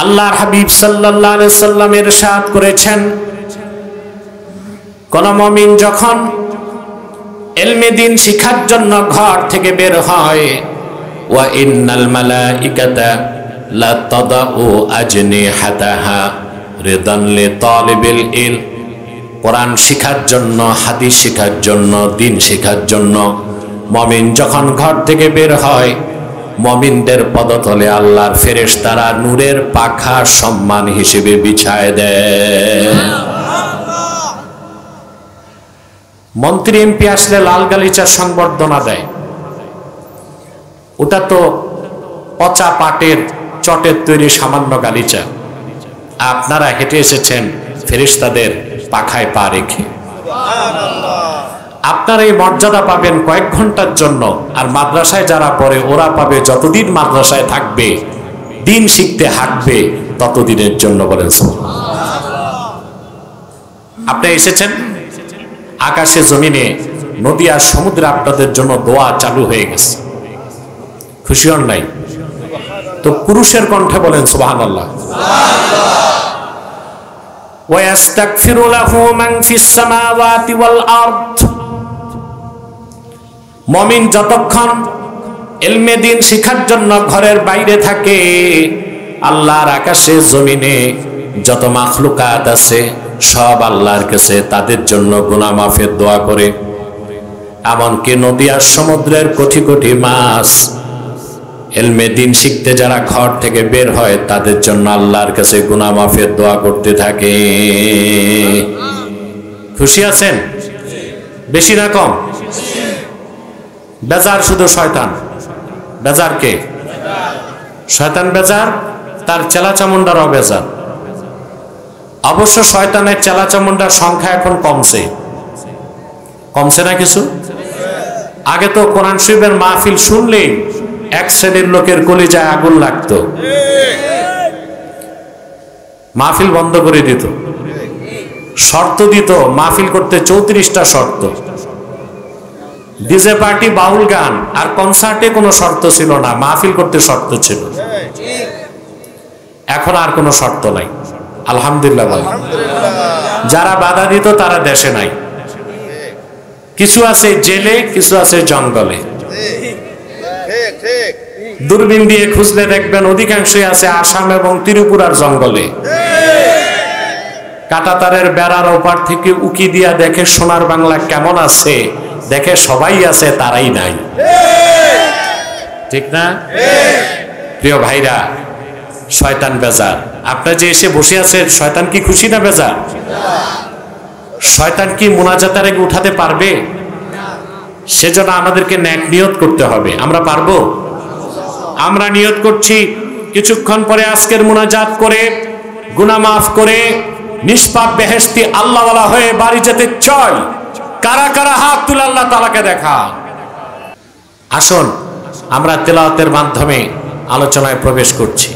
আল্লাহর হাবিব সাল্লাল্লাহু আলাইহি সাল্লাম ইরশাদ করেছেন, কোন মুমিন যখন ইলমে দ্বীন শিক্ষার জন্য ঘর থেকে বের হয়, ওয়া ইন্নাল মালাইকাতা লা তাদাউ আজনিহাতাহা রিদান লিতালিবিল ইলম, কোরআন শিক্ষার জন্য, হাদিস শিক্ষার জন্য, দ্বীন শিক্ষার জন্য মুমিন যখন ঘর থেকে বের হয়, মুমিনদের পদতলে আল্লাহর ফেরেশতারা নূরের পাখা সম্মান হিসেবে বিছায় দেয়। মন্ত্রী এমপি আসলে লাল গালিচার সংবর্ধনা দেয়, ওটা তো পচা পাটের চটের তৈরি সামান্য গালিচা। আপনারা হেঁটে এসেছেন ফেরেশতাদের পাখায় পা রেখে। আপনারা এই মর্যাদা পাবেন কয়েক ঘন্টার জন্য, আর মাদ্রাসায় যারা পড়ে ওরা পাবে যতদিন মাদ্রাসায় থাকবে, দিন শিখতে হাঁটবে ততদিনের জন্য। বলেন আপনি এসেছেন, আকাশে জমিনে নদী আর সমুদ্রে আপনাদের জন্য দোয়া চালু হয়ে গেছে, খুশি হন নাই? তো পুরুষের কণ্ঠে বলেন সুবহানাল্লাহ। ওয়াস্তাগফিরু লাহু মান ফিস সামাওয়াতি ওয়াল আরদ, মুমিন যতক্ষণ ইলমে দ্বীন শিক্ষার জন্য ঘরের বাইরে থাকে, আল্লাহর আকাশে জমিনে যত মাখলুকাত আছে সব আল্লাহর কাছে তাদের জন্য গুনাহ মাফের দোয়া করে। এমনকি নদী আর সমুদ্রের কোটি কোটি মাছ ইলমে দ্বীন শিখতে যারা ঘর থেকে বের হয় তাদের জন্য আল্লাহর কাছে গুনাহ মাফের দোয়া করতে থাকে। খুশি আছেন? বেশি না কম? বেজার শুধু শয়তান। বেজার কে? শয়তান বেজার, তার চেলা চামুন্ডারাও বেজার। অবশ্য শয়তানের চেলা চামুন্ডার সংখ্যা এখন কমছে। কমছে না কিছু? আগে তো কোরআন শরীফের মাহফিল শুনলেই এক শ্রেণীর লোকের কলিজায় আগুন লাগতো, মাহফিল বন্ধ করে দিত, শর্ত দিত মাহফিল করতে 34টা শর্ত। ডিজে পার্টি, বাউল গান আর কনসার্টে কোনো শর্ত ছিল না, মাহফিল করতে শর্ত ছিল। এখন আর কোনো শর্ত নাই, আলহামদুলিল্লাহ। যারা বাধা দিত তারা দেশে নাই, কিছু আছে জেলে, কিছু আছে জঙ্গলে। দূরবীন দিয়ে খুঁজলে দেখবেন অধিকাংশই আছে আসাম এবং ত্রিপুরার জঙ্গলে। কাঁটাতারের বেড়ার ওপার থেকে উকি দিয়া দেখে সোনার বাংলা কেমন আছে, দেখে সবাই আছে তারাই নাই। ঠিক না? প্রিয় ভাইরা, শয়তান বেজার। আপনার যে এসে বসে আছেন, শয়তান কি খুশি না বেজার? শয়তান কি মুনাজাতের আগে উঠাতে পারবে? সেজন্য আমাদেরকে নেক নিয়ত করতে হবে। আমরা পারবো? আমরা নিয়ত করছি কিছুক্ষণ পরে আজকের মুনাজাত করে গুনাহ মাফ করে নিষ্পাপ বেহেশতি আল্লাহওয়ালা হয়ে বাড়ি যেতে চাই। কারা কারা হাত তুলে আল্লাহ তাআলাকে দেখা। আসুন আমরা তেলাওয়াতের মাধ্যমে আলোচনায় প্রবেশ করছি।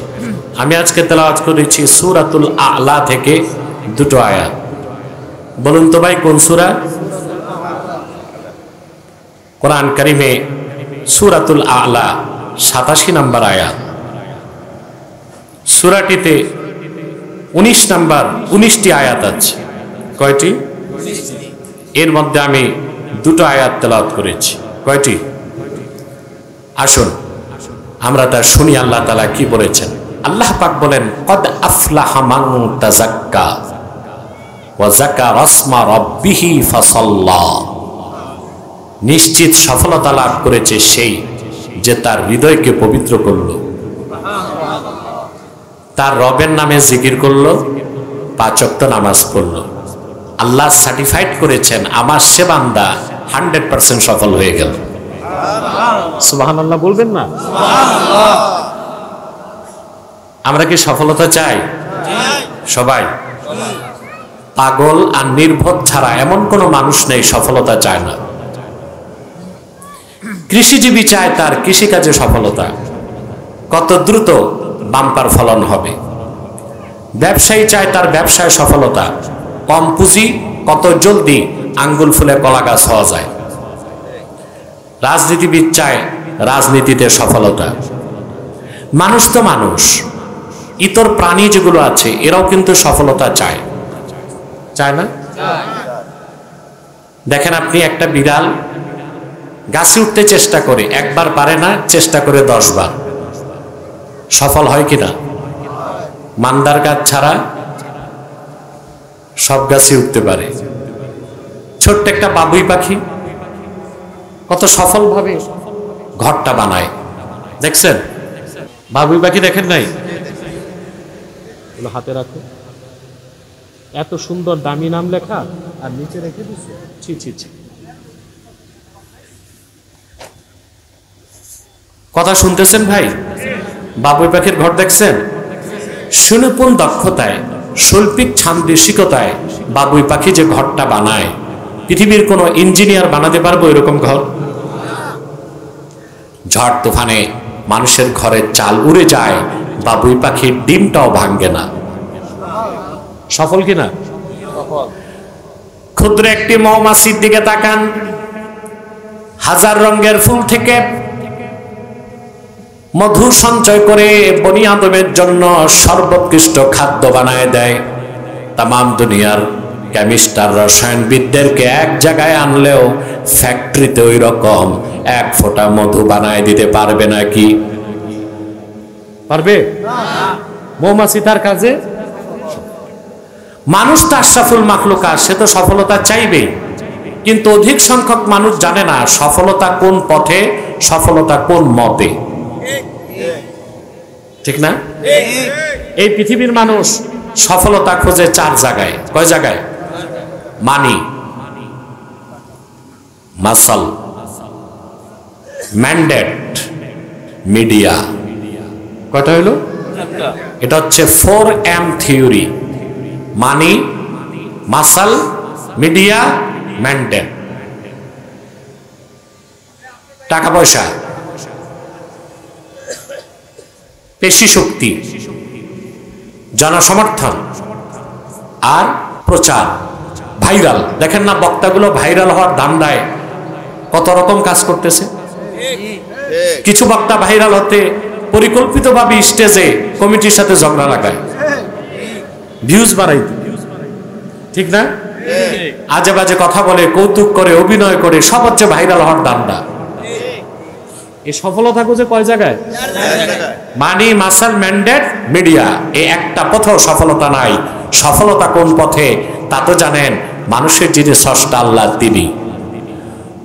আমি আজকে তেলাওয়াত করেছি সূরাতুল আ'লা থেকে দুটো আয়াত। বলুন তো ভাই, কোন সূরা? কোরআন কারিমে সূরাতুল আ'লা 87 নম্বর আয়াত। সূরাটিতে 19টি আয়াত আছে। কয়টি? এর মধ্যে আমি দুটো আয়াত তেলাওয়াত করেছি। কয়টি? আসুন আমরা তা শুনি আল্লাহ তাআলা কি বলেছেন। আল্লাহ পাক বলেন, কদ আফলাহা মান তাযাক্কা ওয়া যাকারা ইসমা রাব্বিহি ফাসাল্লা, নিশ্চিত সফলতা লাভ করেছে সেই যে তার হৃদয়কে পবিত্র করল, তার রবের নামে জিকির করলো, 5 ওয়াক্ত নামাজ পড়লো। আল্লাহ সার্টিফাইড করেছেন আমার সে বান্দা 100% সফল হয়ে গেল। সুবহানাল্লাহ বলবেন না? আমরা কি সফলতা চাই? সবাই। পাগল আর নির্বোধ ছাড়া এমন কোনো মানুষ নেই সফলতা চায় না। কৃষিজীবী চায় তার কৃষিকাজে সফলতা, কত দ্রুত বাম্পার ফলন হবে। ব্যবসায়ী চায় তার ব্যবসায় সফলতা, কম পুঁজি কত জলদি আঙ্গুল ফুলে কলা গাছ হওয়া যায়। রাজনীতিবিদ চায় রাজনীতিতে সফলতা। মানুষ তো মানুষ, ইতর প্রাণী যেগুলো আছে এরাও কিন্তু সফলতা চায়, চায় না? দেখেন আপনি একটা বিড়াল গাছে উঠতে চেষ্টা করে, একবার পারে না, চেষ্টা করে 10 বার, সফল হয় কিনা? মান্দার গাছ ছাড়া সব গাছে উঠতে পারে। ছোট্ট একটা বাবুই পাখি কত সফলভাবে ঘরটা বানায়, দেখছেন? বাবুই পাখি দেখেন নাই? হাতে রাখো, এত সুন্দর দামি নাম লেখা আর নিচে রেখে দিচ্ছে। ছি ছি ছি, কথা শুনতেছেন ভাই? বাবুই পাখির ঘর দেখছেন? সুনিপুণ দক্ষতায়, শৈল্পিক ছান্দিসিকতায় বাবুই পাখি যে ঘরটা বানায়, পৃথিবীর কোনো ইঞ্জিনিয়ার বানাতে পারবো এরকম ঘর? ঝড় তুফানে মানুষের ঘরের চাল উড়ে যায়, বাবুই পাখির ডিমটাও ভাঙ্গে না। সফল কিনা? ক্ষুদ্র একটি মৌমাছির দিকে তাকান, হাজার রঙের ফুল থেকে মধু সঞ্চয় করে বনি আদমের জন্য সর্বোৎকৃষ্ট খাদ্য বানায় দেয়। তামাম দুনিয়ার কেমিস্টার, রসায়নবিদদেরকে এক জায়গায় আনলেও ফ্যাক্টরিতে ওই রকম এক ফোঁটা মধু বানায় দিতে পারবে নাকি? পারবে? মৌমাছি তার কাজে। মানুষ তো আশরাফুল মাখলুকাত, সে তো সফলতা চাইবে, কিন্তু অধিক সংখ্যক মানুষ জানে না সফলতা কোন পথে, সফলতা কোন মতে। ঠিক না? এই পৃথিবীর মানুষ সফলতা খোঁজে 4 জায়গায়। কয় জায়গায়? মানি, মাসল, ম্যান্ডেট, মিডিয়া। কয়টা হইল? এটা হচ্ছে 4M থিওরি। মানি, মাসল, মিডিয়া, ম্যান্ডেট। টাকা পয়সা, পেশি শক্তি, জনসমর্থন আর প্রচার, ভাইরাল। দেখেন না বক্তাগুলো ভাইরাল হওয়ার ধান্দায় কত রকম কাজ করতেছে। কিছু বক্তা ভাইরাল হতে পরিকল্পিতভাবে স্টেজে কমিটির সাথে ঝগড়া লাগায়, ভিউজ বাড়াইতে। ঠিক না? আজে বাজে কথা বলে, কৌতুক করে, অভিনয় করে, সব হচ্ছে ভাইরাল হওয়ার ধান্দা। এই সফলতা খুঁজে কয় জায়গায়? মানি, মাসল, ম্যান্ডেট, মিডিয়া। এই একটা পথেও সফলতা নাই। সফলতা কোন পথে তা তো জানেন, মানুষের যিনি স্রষ্টা আল্লাহ তিনি।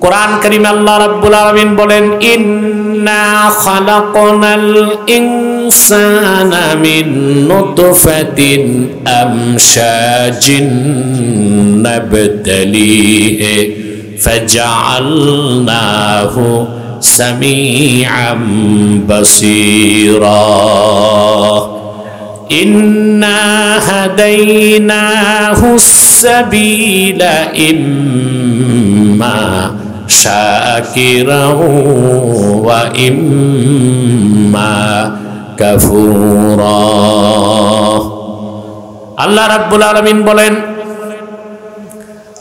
কোরআন কারীমে আল্লাহ রাব্বুল আলামিন বলেন, ইন্না খালাকনাল ইনসানা মিন নুতফাতিন আমশাজিন নাবতালিহি ফাজআলনাহু সামিআম বাসীরা। ইন্না হাদাইনাহুস সাবিলা ইম্মা শাকিরাও ওয়া ইম্মা কাফুরা। আল্লাহ রাব্বুল আলামিন বলেন,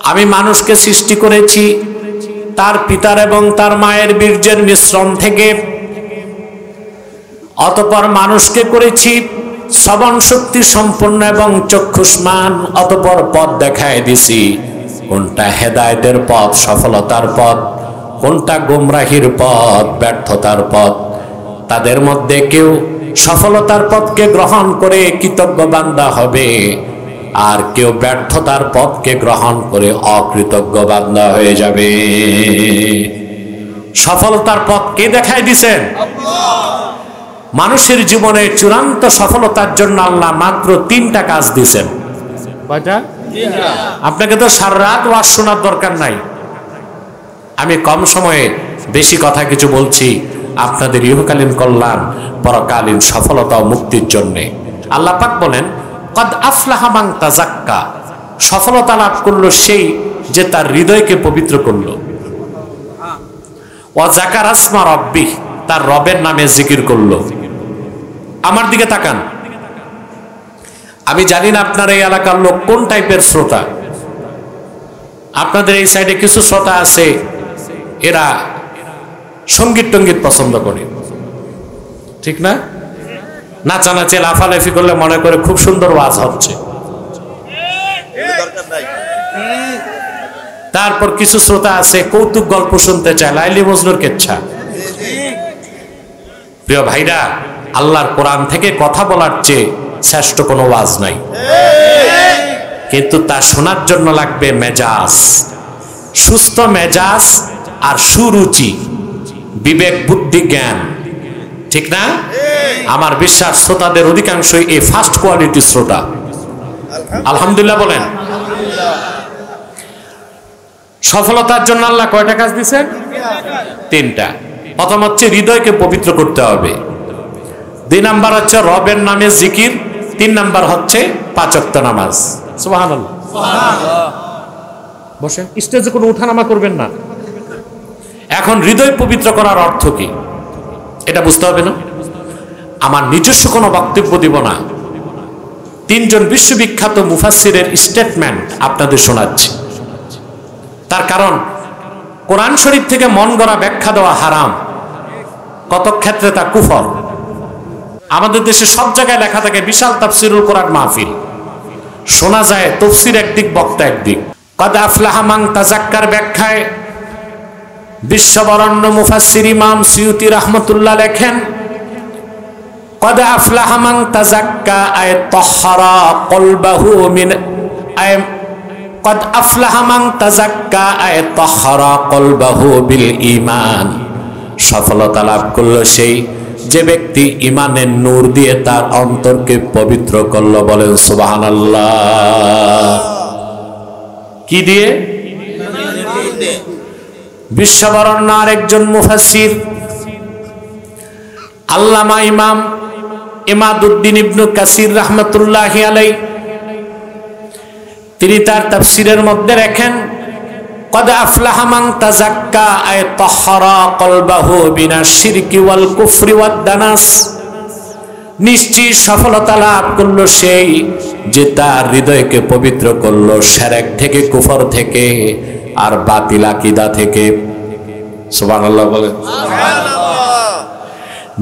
আমি মানুষকে সৃষ্টি করেছি তার পিতার এবং তার মায়ের বীর্যের মিশ্রণ থেকে। অতঃপর মানুষকে করেছি শ্রবণ শক্তি সম্পন্ন এবং চক্ষুষ্মান। অতঃপর পথ দেখায় দিছি, কোনটা হেদায়েতের পথ, সফলতার পথ, কোনটা গোমরাহির পথ, ব্যর্থতার পথ। তাদের মধ্যে কেউ সফলতার পথকে গ্রহণ করে কৃতজ্ঞ বান্দা হবে, আর কেউ ব্যর্থতার পথকে গ্রহণ করে অকৃতজ্ঞ বান্দা হয়ে যাবে। সফলতার পথ কে দেখায় দিছেন? মানুষের জীবনে চূড়ান্ত সফলতার জন্য আল্লাহ মাত্র 3টা কাজ দিছেন। কয়টা? আপনাকে তো সারা রাত ওয়াজ শোনার দরকার নাই, আমি কম সময়ে বেশি কথা কিছু বলছি আপনাদের ইহকালীন কল্যাণ, পরকালীন সফলতা ও মুক্তির জন্য। আল্লাহ পাক বলেন, কদ আফলাহা মান তাযাক্কা, সফলতা লাভ করলো সেই যে তার হৃদয়কে পবিত্র করলো। ওয়া যাকারা ইসমা রাব্বিহ, তার রবের নামে জিকির করলো। আমার দিকে তাকান, আমি জানি না আপনার এই এলাকার লোক কোন টাইপের শ্রোতা। আপনাদের এই সাইডে কিছু শ্রোতা আছে, এরা সঙ্গীত টঙ্গীত পছন্দ করে, ঠিক না? নাচানাচি লাফালাফি করলে মনে করে খুব সুন্দর ওয়াজ হচ্ছে। তারপর কিছু শ্রোতা আছে কৌতুক গল্প শুনতে চায়, লাইলি মজনুর কেচ্ছা। প্রিয় ভাইরা, আল্লাহর কোরআন থেকে কথা বলার চেয়ে শ্রেষ্ঠ কোনো ওয়াজ নাই, কিন্তু তা শোনার জন্য লাগবে মেজাজ, সুস্থ মেজাজ আর সুরুচি, বিবেক বুদ্ধি জ্ঞান, ঠিক না? আমার বিশ্বাস শ্রোতাদের অধিকাংশই এই ফার্স্ট কোয়ালিটি শ্রোতা। আলহামদুলিল্লাহ বলেন। সফলতার জন্য আল্লাহ কয়টা কাজ দিয়েছেন? তিনটা। প্রথম হচ্ছে হৃদয়কে পবিত্র করতে হবে, 2 নাম্বার হচ্ছে রবের নামে জিকির, 3 নাম্বার হচ্ছে 5 ওয়াক্ত নামাজ। সুবহানাল্লাহ। বসেন, স্টেজে কোনো উঠানামা করবেন না। এখন হৃদয় পবিত্র করার অর্থ কি এটা বুঝতে হবে না? আমার নিজস্ব কোনো বক্তব্য দিব না, 3 জন বিশ্ববিখ্যাত মুফাসসিরের স্টেটমেন্ট আপনাদের শোনাচ্ছি। তার কারণ কোরআন শরীফ থেকে মন গড়া ব্যাখ্যা দেওয়া হারাম, কত ক্ষেত্রে তা কুফর। আমাদের দেশে সব জায়গায় লেখা থাকে বিশাল তাফসিরুল কোরআন মাহফিল, শোনা যায় তাফসির একদিক বক্তা একদিক। কদ আফলাহা মান তাযাক্কার ব্যাখ্যায় বিশ্ববরণ্য মুফাসসির ইমাম সুয়ুতি রাহমাতুল্লাহ লেখেন, কদ আফলাহা মান তাযাক্কা আয় তাহহারা কলবাহু মিন আয় কদ আফলাহা মান তাযাক্কা আয় তাহহারা কলবাহু বিল ঈমান। সফলতা লাভ করলো সেই যে ব্যক্তি ঈমানের নূর দিয়ে তার অন্তরকে পবিত্র করলো। বলেন সুবহানাল্লাহ। কি দিয়ে? বিশ্ববরণ্য আরেকজন মুফাসসির আল্লামা ইমাম ইমাদউদ্দিন ইবনে কাসির রাহমাতুল্লাহি আলাইহি, তিনি তার তাফসীরের মধ্যে লেখেন, কদ আফলাহা মান তাযাক্কা আয় তাহহারা কলবাহু বিনাশ শিরকি ওয়াল কুফরি ওয়াদ দানাস। নিশ্চয় সফলতা লাভ করলো সেই যে তার হৃদয়কে পবিত্র করলো শিরক থেকে, কুফর থেকে আর বাতিল আকীদা থেকে। সুবহানাল্লাহ বলেন।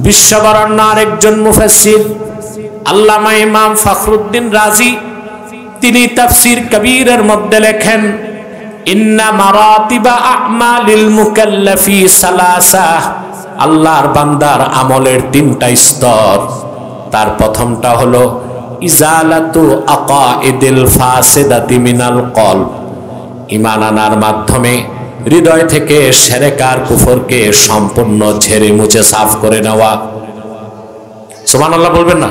বিশ্ববরণ্য আরেকজন মুফাসসির আল্লামা ইমাম ফখরুদ্দিন রাজি, তিনি তাফসীর কবীরের মধ্যে লেখেন, ইন্না মারাতিবা আমালিল মুকাল্লাফি সালাসা। আল্লাহর বান্দার আমলের 3টা স্তর। তার প্রথমটা হলো ইজালাতু আকাইদিল ফাসিদাতি মিনাল কলব, ঈমান আনার মাধ্যমে হৃদয় থেকে শিরক আর কুফরকে সম্পূর্ণ ঝেড়ে মুছে সাফ করে নেওয়া। সুবহানাল্লাহ বলবেন না?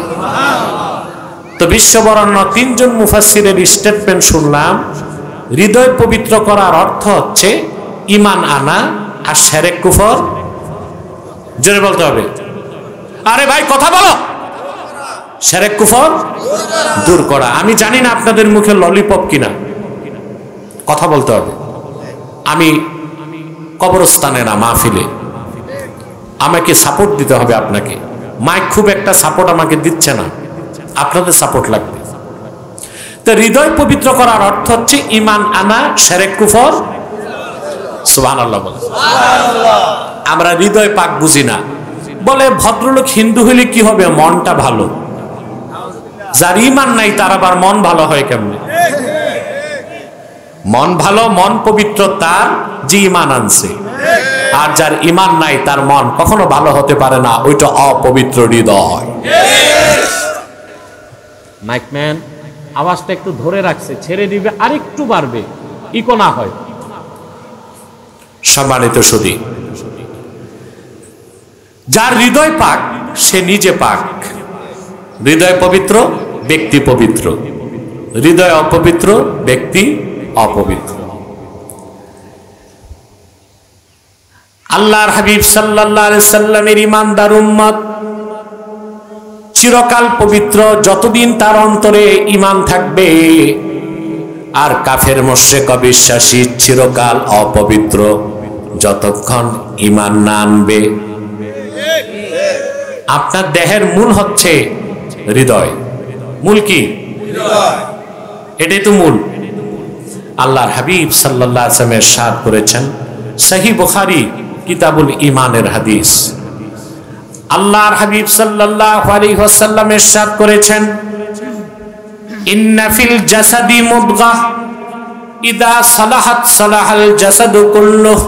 তো বিশ্ববরণ্য 3 জন মুফাসসিরের স্টেটমেন্ট শুনলাম, হৃদয় পবিত্র করার অর্থ হচ্ছে ঈমান আনা আর শিরক কুফর জোরে বলতে হবে। আরে ভাই কথা বলো। শিরক কুফর দূর করা। আমি জানি না আপনাদের মুখে ললিপপ কিনা, কথা বলতে হবে। আমি কবরস্থানে না মাহফিলে, আমাকে সাপোর্ট দিতে হবে। আপনাকে মাইক খুব একটা সাপোর্ট আমাকে দিচ্ছে না, আপনাদের সাপোর্ট লাগবে। তো হৃদয় পবিত্র করার অর্থ হচ্ছে ঈমান আনা, শিরক কুফর। সুবহানাল্লাহ বলেন। আমরা হৃদয় পাক বুঝি না, বলে ভদ্রলোক হিন্দু হইলে কি হবে, মনটা ভালো। যার ঈমান নাই তার আবার মন ভালো হয় কেমনে? মন ভালো, মন পবিত্র তার যে ঈমান আনছে, আর যার ঈমান নাই তার মন কখনো ভালো হতে পারে না, ওইটা অপবিত্র হৃদয়। মাইকম্যান আওয়াজটা একটু ধরে রাখছে, ছেড়ে দিবে আরেকটু বাড়বে, ইকো না হয়। সম্মানিত সুধী, যার হৃদয় পাক সে নিজে পাক। হৃদয় পবিত্র, ব্যক্তি পবিত্র। হৃদয় অপবিত্র, ব্যক্তি অপবিত্র। আল্লাহর হাবিব সাল্লাল্লাহু আলাইহি সাল্লামের ঈমানদার উম্মত চিরকাল পবিত্র যতদিন তার অন্তরে ঈমান থাকবে, আর কাফের মুশরিক অবিশ্বাসী চিরকাল অপবিত্র যতক্ষণ ঈমান না আনবে। আপনার দেহের মূল হচ্ছে হৃদয়। মূল কি? এটাই তো মূল। আল্লাহর হাবিব সাল্লাল্লাহু আলাইহি ওয়াসাল্লাম ইরশাদ করেছেন, সহিহ বুখারী কিতাবুল ঈমানের হাদিস, আল্লাহর হাবিব সাল্লাল্লাহু আলাইহি ওয়াসাল্লাম ইরশাদ করেছেন, ইন্না ফিল জাসাদি মুদগাহ ইদা সালাহাত সালাহাল জাসাদু কুল্লুহু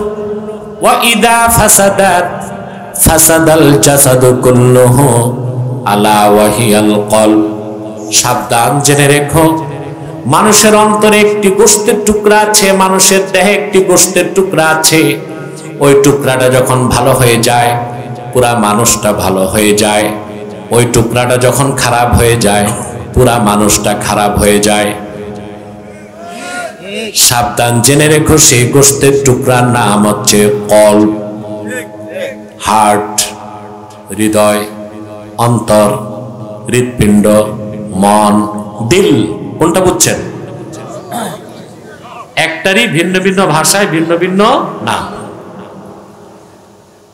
ওয়া ইদা ফাসাদাত ফাসাদাল জাসাদু কুল্লুহু আলা ওয়াহিয়াল কলব। সাবধান, জেনে রেখো, মানুষের অন্তরে একটি গোশতের টুকরা আছে, মানুষের দেহে একটি গোশতের টুকরা আছে। ওই টুকরাটা যখন ভালো হয়ে যায় পুরা মানুষটা ভালো হয়ে যায়, ওই টুকরাটা যখন খারাপ হয়ে যায় পুরা মানুষটা খারাপ হয়ে যায়। সাবধান, জেনে রেখো, সেই গোশতের টুকরার নাম হচ্ছে কলব, হার্ট, হৃদয়, অন্তর, হৃৎপিণ্ড, মন, দিল। কোনটা বুঝছেন? একটারই ভিন্ন ভিন্ন ভাষায় ভিন্ন ভিন্ন নাম।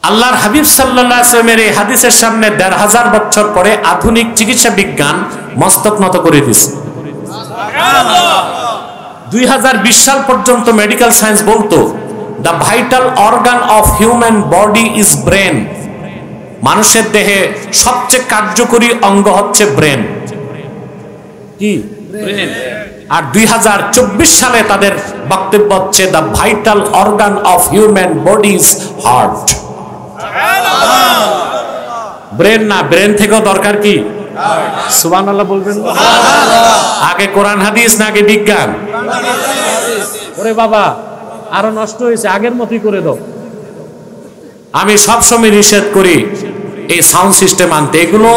আল্লাহর হাবিব সাল্লাল্লাহু আলাইহি ওয়াসাল্লামের এই হাদিসের সামনে ১৫০০ বছর পরে আধুনিক চিকিৎসা বিজ্ঞান মস্তক নত করে দিয়েছে। ২০২০ সাল পর্যন্ত মেডিকেল সায়েন্স বলতো the vital organ of human body is brain. মানুষের দেহে সবচেয়ে কার্যকরী অঙ্গ হচ্ছে ব্রেন। কি? ব্রেন। আর ২০২৪ সালে তাদের বক্তব্য হচ্ছে the vital organ of human body is heart. Brain না, ব্রেন থেকেও দরকার কি? সুবহানাল্লাহ বলবেন। আগে কোরআন হাদিস না আগে বিজ্ঞান? ওরে বাবা, আরো নষ্ট হয়েছে, আগের মতই করে দাও। আমি সবসময় নিষেধ করি এই সাউন্ড সিস্টেম আনতে। এগুলো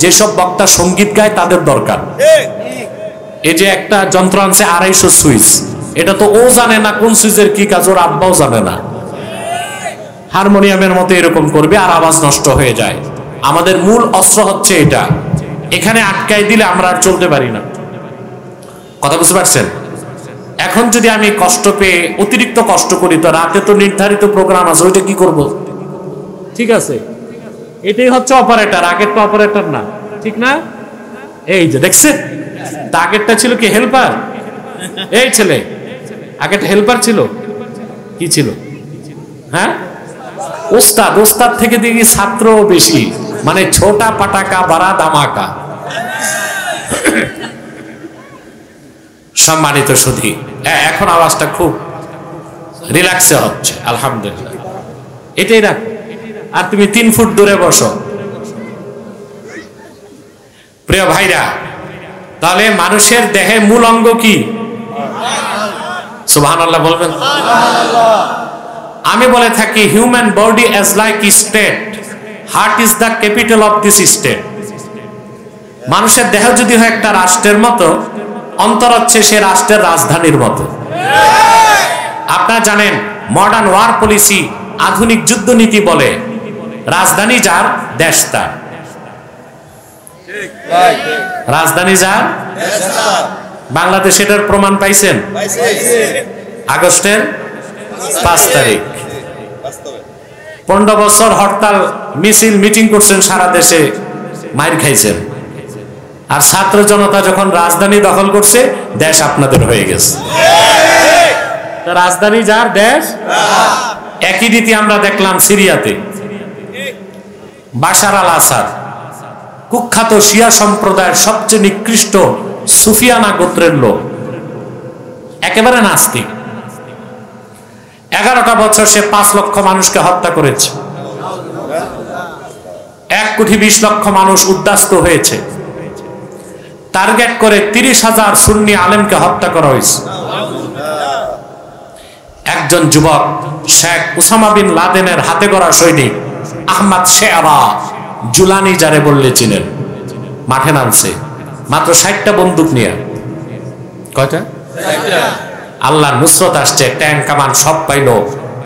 যেসব বক্তা সঙ্গীত গায় তাদের দরকার। এই যে একটা যন্ত্র আনছে ২৫০ সুইচ, এটা তো ও জানে না কোন সুইচের কি কাজ, ওর আব্বাও জানে না। হারমোনিয়ামের মতো এরকম করবে আর আওয়াজ নষ্ট হয়ে যায়। আমাদের মূল অস্ত্র হচ্ছে এটা, এখানে আটকাই দিলে আমরা আর চলতে পারি না। কথা বুঝতে পারছেন? এখন যদি আমি কষ্ট পেয়ে অতিরিক্ত কষ্ট করি তো রাতে তো নির্ধারিত প্রোগ্রাম আছে, ওইটা কি করব? ঠিক আছে, এটাই হচ্ছে অপারেটর, আগের তো অপারেটর না, ঠিক না? এই যে দেখছেন, আগেরটা ছিল কি হেল্পার? এই ছেলে আগেরটা হেল্পার ছিল, কি ছিল? হ্যাঁ, ওস্তাদ। ওস্তাদ থেকে দেখি ছাত্র বেশি, মানে ছোটা পাটাকা বাড়া দামাকা। সম্মানিত সুধী, এখন আওয়াজটা খুব রিল্যাক্সে হচ্ছে, আলহামদুলিল্লাহ। এটাই রাখ, আর তুমি ৩ ফুট দূরে বসো। প্রিয় ভাইরা, তাহলে মানুষের দেহে মূল অঙ্গ কি? সুবহানাল্লাহ বলবেন। আমি বলে থাকি human body as like state, heart is the capital of this state. মানুষের দেহ যদি হয় একটা রাষ্ট্রের মতো, অন্তর হচ্ছে সে রাষ্ট্রের রাজধানীর মতো। আপনারা জানেন মডার্ন ওয়ার পলিসি, আধুনিক যুদ্ধ নীতি বলে রাজধানী যার দেশ তার। রাজধানী যার বাংলাদেশ, এটার প্রমাণ পাইছেন আগস্টের ৫ তারিখ। ১৫ বছর হরতাল মিছিল মিটিং করছেন সারা দেশে, মাইর খাইছেন। আর ছাত্র জনতা যখন রাজধানী দখল করছে, দেশ আপনাদের হয়ে গেছে। রাজধানী যার দেশ। একই রীতি আমরা দেখলাম সিরিয়াতে। বাশার আল আসাদ কুখ্যাত শিয়া সম্প্রদায়ের সবচেয়ে নিকৃষ্ট সুফিয়ানা গোত্রের লোক, একেবারে নাস্তিক। 11টা বছর সে ৫ লক্ষ মানুষকে হত্যা করেছে। ১,২০,০০,০০০ মানুষ উদ্বাস্ত হয়েছে। টার্গেট করে ৩০,০০০ সুন্নি আলেমকে হত্যা করা হয়েছে। একজন যুবক শেখ উসামা বিন লাদেনের হাতে গড়া সৈনিক আহমদ শেরা জুলানি, যারে বললে চিনেন, মাঠে নামছে মাত্র ৬০টা বন্দুক নিয়ে। কয়টা? আল্লাহ নুসরত আসছে, ট্যাঙ্ক কামান সব পাইল,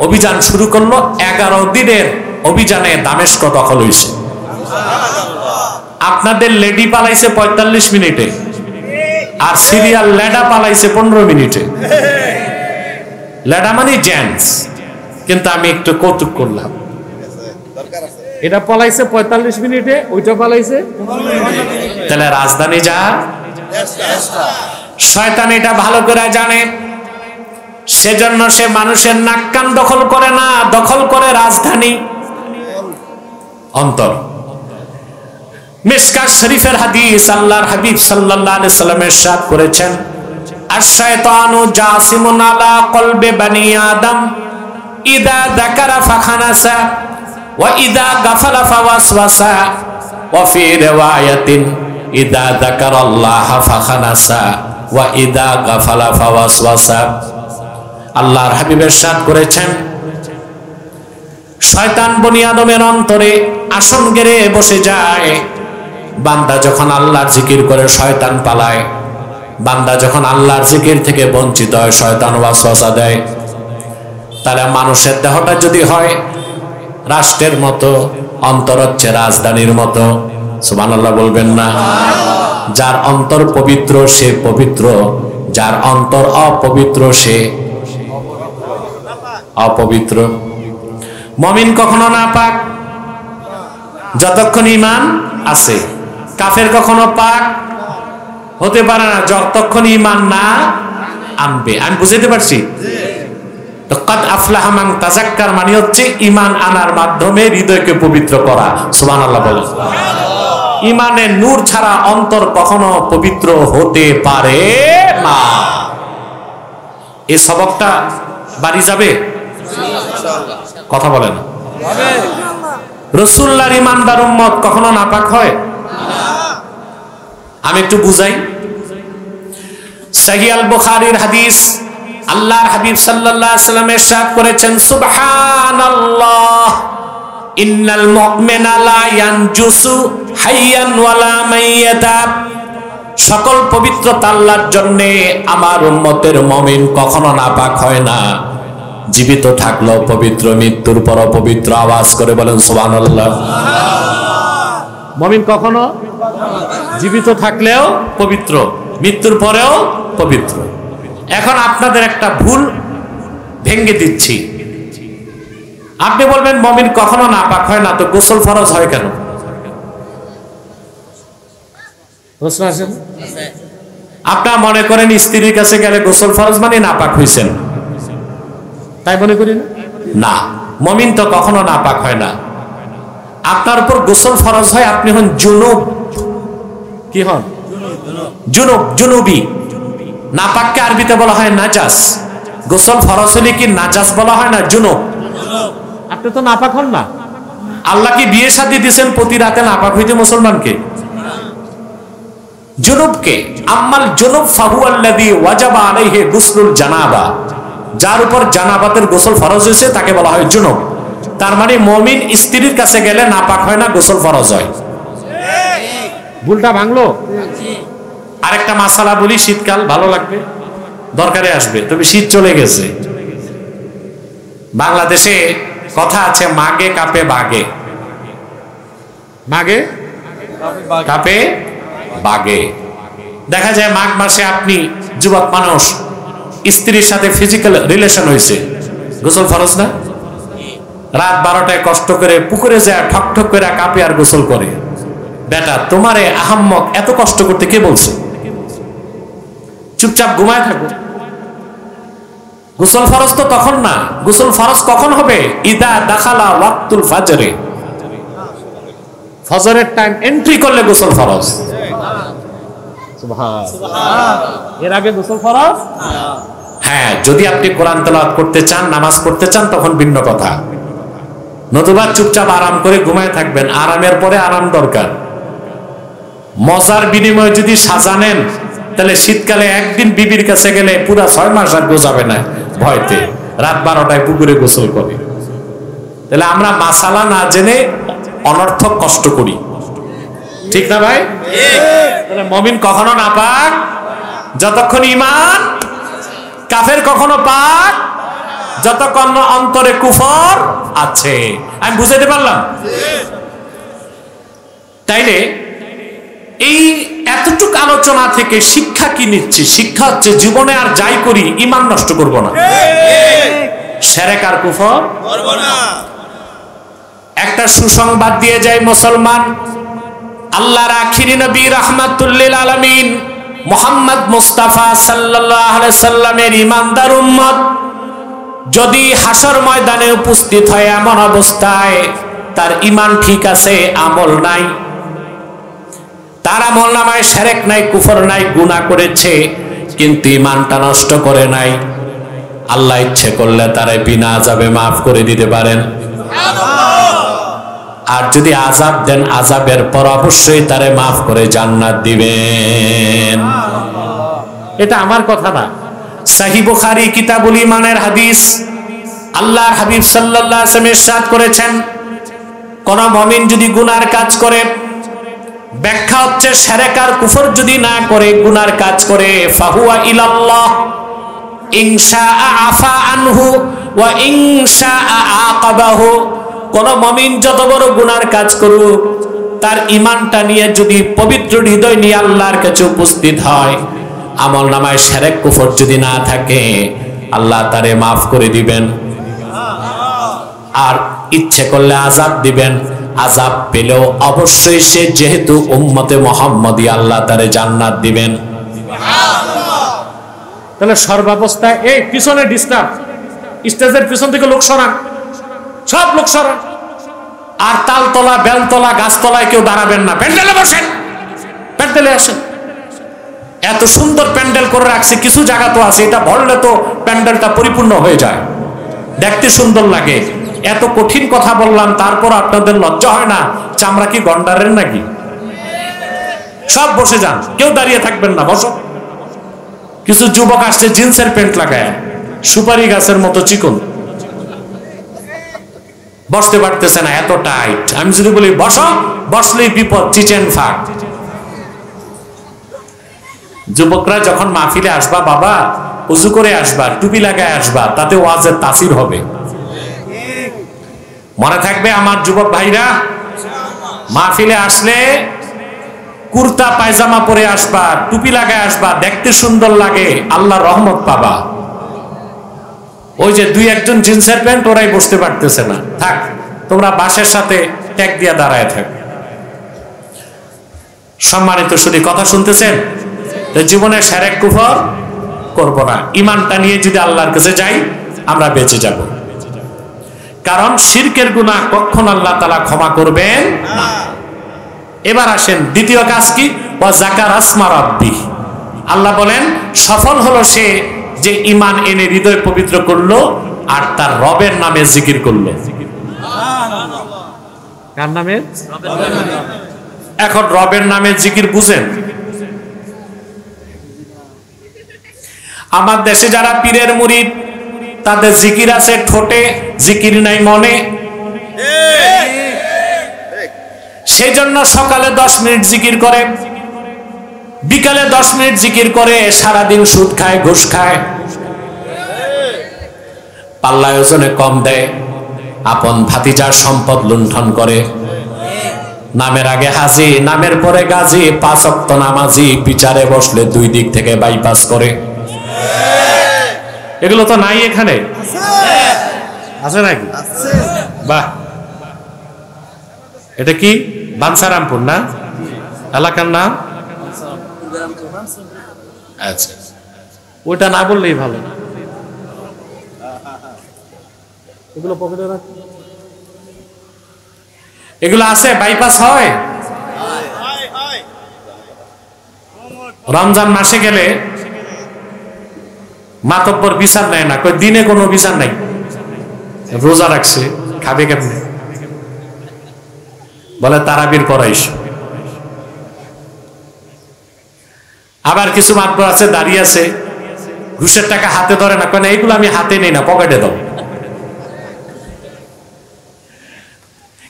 অভিযান শুরু করলো। 11 দিনের অভিযানে দামেস্ক দখল হয়েছে। আপনাদের লেডি পালাইছে ৪৫ মিনিটে, আর সিরিয়াল লেডা পালাইছে 15 মিনিটে। লেডা মানে জেন্টস, কিন্তু আমি একটু কৌতুক করলাম। এটা পালাইছে ৪৫ মিনিটে, ওইটা পালাইছে। তাহলে রাজধানী যার। শয়তান এটা ভালো করে জানে, সেজন্য সে মানুষের নাক কান দখল করে না, দখল করে রাজধানী, অন্তর। মিশকাত শরীফের হাদিস, আল্লাহর হাবিব সাল্লাল্লাহু আলাইহি সাল্লাম ইরশাদ করেছেন, আশ-শায়তানু জাসিমুন আলা কলবি বানি আদম ইদা যাকারা ফাখানাসা ওয়া ইদা গাফালা ফাওয়াসওয়াসা ওয়া ফি রিওয়ায়াতিন ইদা যাকারাল্লাহ ফাখানাসা ওয়া ইদা গাফালা ফাওয়াসওয়াসা। আল্লাহর হাবিব ইরশাদ করেছেন, শয়তান বনি আদমের অন্তরে আসন গেড়ে বসে যায়। বান্দা যখন আল্লাহর জিকির করে শয়তান পালায়, বান্দা যখন আল্লাহর জিকির থেকে বঞ্চিত হয় শয়তান ওয়াসওয়াসা দেয়। তাহলে মানুষের দেহটা যদি হয় রাষ্ট্রের মতো, অন্তর হচ্ছে রাজধানীর মতো, সুবহানাল্লাহ বলবেন না? যার অন্তর পবিত্র সে পবিত্র, যার অন্তর অপবিত্র সে অপবিত্র। মুমিন কখনো নাপাক যতক্ষণ ঈমান আছে, কাফের কখনো পাক হতে পারে না যতক্ষণ ঈমান না আনবে। আমি বুঝতে পারছি তো? কাদ আফলাহা মান তাযাক্কার মানে হচ্ছে ঈমান আনার মাধ্যমে হৃদয়কে পবিত্র করা। সুবহানাল্লাহ বলেন। ঈমানের নূর ছাড়া অন্তর কখনো পবিত্র হতে পারে না। এই সবকটা বাড়ি যাবে? কথা বলেন। রাসূলুল্লাহর ঈমানদার উম্মত কখনো নাপাক হয়? আমি একটু বুঝাই। সহিহ আল বুখারীর হাদিস, আল্লাহর হাবিব সাল্লাল্লাহু আলাইহি ওয়াসাল্লাম ইরশাদ করেছেন, সুবহানাল্লাহ ইন্নাল মুমিনা লা ইয়ানজুসু হাইয়ান ওয়ালা মাইয়াতা। সকল পবিত্রতা আল্লাহর জন্য, আমার উম্মতের মুমিন কখনো নাপাক হয় না, জীবিত থাকলেও পবিত্র, মৃত্যুর পর পবিত্র। আওয়াজ করে বলেন সুবহানাল্লাহ। মুমিন কখনো জীবিত থাকলেও পবিত্র, মৃত্যুর পরেও পবিত্র। এখন আপনাদের একটা ভুল ভেঙে দিচ্ছি। আপনি বলবেন মুমিন কখনো নাপাক হয় না, তো গোসল ফরজ হয় কেন? প্রশ্ন আছে? আপনারা মনে করেন স্ত্রীর কাছে গেলে গোসল ফরজ মানে নাপাক হইছেন, তাই মনে করি না। মুমিন তো কখনো নাপাক হয় না। আপনার উপর গোসল ফরজ হয়, আপনি হন জুনুব। কি হন? জুনুব, জুনুবি। নাপাককে আরবিতে বলা হয় নাজাস। গোসল ফরজ হলে কি নাজাস বলা হয় না, জুনুব? আপনি তো নাপাক হন না। আল্লাহ কি বিয়ে শাদী দিয়েছেন প্রতি রাতে নাপাক হইতে মুসলমানকে? জুনুবকে। আম্মাল জুনুব ফাহুয়াল্লাযী ওয়াজাবা আলাইহি গুসলুল জানাবা। যার উপর জানাবাতের গোসল ফরজ হয়েছে তাকে বলা হয় জুনুব। তার মানে মুমিন স্ত্রীর কাছে গেলে নাপাক হয় না, গোসল ফরজ হয়। ভুলটা ভাঙলো? আরেকটা মাসালা বলি, শীতকাল ভালো লাগবে, দরকারে আসবে, তবে শীত চলে গেছে। বাংলাদেশে কথা আছে, মাগে কাপে বাগে। মাগে কাপে বাগে। দেখা যায় মাঘ মাসে আপনি যুবক মানুষ, স্ত্রীর সাথে ফিজিক্যাল রিলেশন হয়েছে, গোসল ফরজ না? রাত 12টায় কষ্ট করে পুকুরে যায়, ঠক ঠক করে কাপে আর গোসল করে। বেটা, তোমারে আহাম্মক এত কষ্ট করতে কে বলছে? চুপচাপ ঘুমায় থাকো। গোসল ফরজ তো তখন না। গোসল ফরজ কখন হবে? ইদা দাখালা ওয়াক্তুল ফাজরে। ফজরের টাইম এন্ট্রি করলে গোসল ফরজ। সুবহানাল্লাহ। এর আগে গোসল ফরজ? হ্যাঁ, যদি আপনি কোরআন তেলাওয়াত করতে চান, নামাজ পড়তে চান, তখন ভিন্ন কথা। নতুবা চুপচাপ আরাম করে ঘুমায় থাকবেন। আরামের পরে আরাম দরকার। মজার বিনিময়ে যদি সাজা নেন, তাহলে শীতকালে একদিন বিবির কাছে গেলে পুরা 6 মাস আর গোজাবে না ভয়তে। রাত 12টায় পুকুরে গোসল করে। তাহলে আমরা মাসালা না জেনে অনর্থক কষ্ট করি, ঠিক না ভাই? তাহলে মুমিন কখনো নাপাক যতক্ষণ ঈমান, কাফের কখনো পাক যতক্ষণ অন্তরে কুফর আছে। আমি বুঝাইতে পারলাম? তাইলে এই এতটুক আলোচনা থেকে শিক্ষা কি নিচ্ছি? শিক্ষা হচ্ছে জীবনে আর যাই করি ঈমান নষ্ট করব না, শিরক আর কুফর করব না। একটা সুসংবাদ দিয়ে যায় মুসলমান, আল্লাহর আখিরি নবী রাহমাতুল লিল আলামিন মুহাম্মদ মুস্তাফা সাল্লাল্লাহু আলাইহি সাল্লামের ঈমানদার উম্মত যদি হাসর ময়দানে উপস্থিত হয় এমন অবস্থায় তার ঈমান ঠিক আছে, আমল নাই, তার আমলনামায় শিরক নাই, কুফর নাই, গুনাহ করেছে কিন্তু ঈমানটা নষ্ট করে নাই। আল্লাহ ইচ্ছে করলে তারে বিনা আযাবে মাফ করে দিতে পারেন। আর যদি আযাব দেন, আযাবের পর অবশ্যই তারে মাফ করে জান্নাত দিবেন। এটা আমার কথা না, সহিহ বুখারী কিতাবুল ঈমানের হাদিস। আল্লাহর হাবিব সাল্লাল্লাহু আলাইহি ওয়াসাল্লাম ইরশাদ করেছেন, কোন মুমিন যদি গুনার কাজ করে, ব্যাখ্যা হচ্ছে শিরক আর কুফর যদি না করে, গুনার কাজ করে, ফাহুয়া ইলাল্লাহ ইনশাআ আফা আনহু ওয়া ইনশাআ আকাবাহু। কোন মুমিন যত বড় গুনার কাজ করুক, তার ঈমানটা নিয়ে যদি পবিত্র হৃদয় নিয়ে আল্লাহর কাছে উপস্থিত হয়, আমলনামায় শিরক কুফর যদি না থাকে, আল্লাহ তারে মাফ করে দিবেন। আর ইচ্ছে করলে আযাব দিবেন, আযাব পেলেও অবশ্যই সে যেহেতু উম্মতে মুহাম্মদী, আল্লাহ তারে জান্নাত দিবেন। তাহলে সর্বাবস্থায় এই পিছনে ডিস্টার্ব, স্টেজের পিছন থেকে লোক সরান, সব লোক সরান। আর তালতলা, বেলতলা, গাছতলায় কেউ দাঁড়াবেন না, প্যান্ডেলে বসেন, প্যান্ডেলে আসেন। এত সুন্দর প্যান্ডেল করে রাখছে, কিছু জায়গা তো আছে এটা ভরলে তো প্যান্ডেলটা পরিপূর্ণ হয়ে যায়, দেখতে সুন্দর লাগে। এত কঠিন কথা বললাম, তারপর আপনাদের লজ্জা হয় না? চামড়া কি গন্ডারের নাকি? সব বসে যান, কেউ দাঁড়িয়ে থাকবেন না, বসো। কিছু যুবক আসছে জিন্সের প্যান্ট লাগায়, সুপারি গাছের মতো চিকন, বসতে পারতেছে না, এত টাইট। আমি যদি বলি বসো, বসলেই বিপদ, চিচেন ফাট। যুবকরা যখন মাহফিলে আসবা, বাবা উজু করে আসবা, টুপি লাগায় আসবা, তাতে ওয়াজের তাসির হবে। মনে থাকবে আমার যুবক ভাইরা, মাহফিলে আসলে কুর্তা পায়জামা পরে আসবা, টুপি লাগায় আসবা, দেখতে সুন্দর লাগে, আল্লাহর রহমত পাবা। ওই যে দুই একজন জিন্সের প্যান্ট, ওরাই বসতে পারতেছে না, থাক, তোমরা বাসের সাথে ট্যাগ দিয়া দাঁড়ায় থাক। সম্মানিত শুধু কথা শুনতেছেন, জীবনে শিরক কুফর করব না, ঈমানটা নিয়ে যদি আল্লাহর কাছে যাই, আমরা বেঁচে যাব। কারণ শিরকের গুনাহ কখন আল্লাহ তাআলা ক্ষমা করবেন না। এবার আসেন দ্বিতীয় কাজ কি? ওয়া যাকার আসমা রাব্বি। আল্লাহ বলেন সফল হলো সে যে ঈমান এনে হৃদয় পবিত্র করলো আর তার রবের নামে জিকির করলো। কার নামে? এখন রবের নামে জিকির বুঝেন? আমার দেশে যারা পীরের মুরিদ, তাদের জিকির আছে ঠোঁটে, জিকির নাই মনে। সেই জন্য সকালে 10 মিনিট জিকির করে, বিকালে 10 মিনিট জিকির করে, সারাদিন সুদ খায়, ঘুষ খায়, পাল্লায় ওজনে কম দেয়, আপন ভাতিজার সম্পদ লুণ্ঠন করে, নামের আগে হাজি, নামের পরে গাজী, 5 ওয়াক্ত নামাজি, বিচারে বসলে 2 দিক থেকে বাইপাস করে। এগুলো তো নাই এখানে, আছে নাকি? বাহ, এটা কি বাঞ্ছারামপুর না এলাকার নাম? আচ্ছা, ওইটা না বললেই ভালো। এগুলো পকেটে রাখ, এগুলো আছে, বাইপাস হয়। রমজান মাসে গেলে মাতব্বর বিচার নেয় না, কই দিনে কোনো বিচার নাই, রোজা রাখছে, খাবে কেমনে? বলে তারাবির পড়াইস। আবার কিছু মাতব্বর আছে দাঁড়িয়ে আছে, ঘুষের টাকা হাতে ধরে না, কেন এইগুলো আমি হাতে নেই না, পকেটে দাও।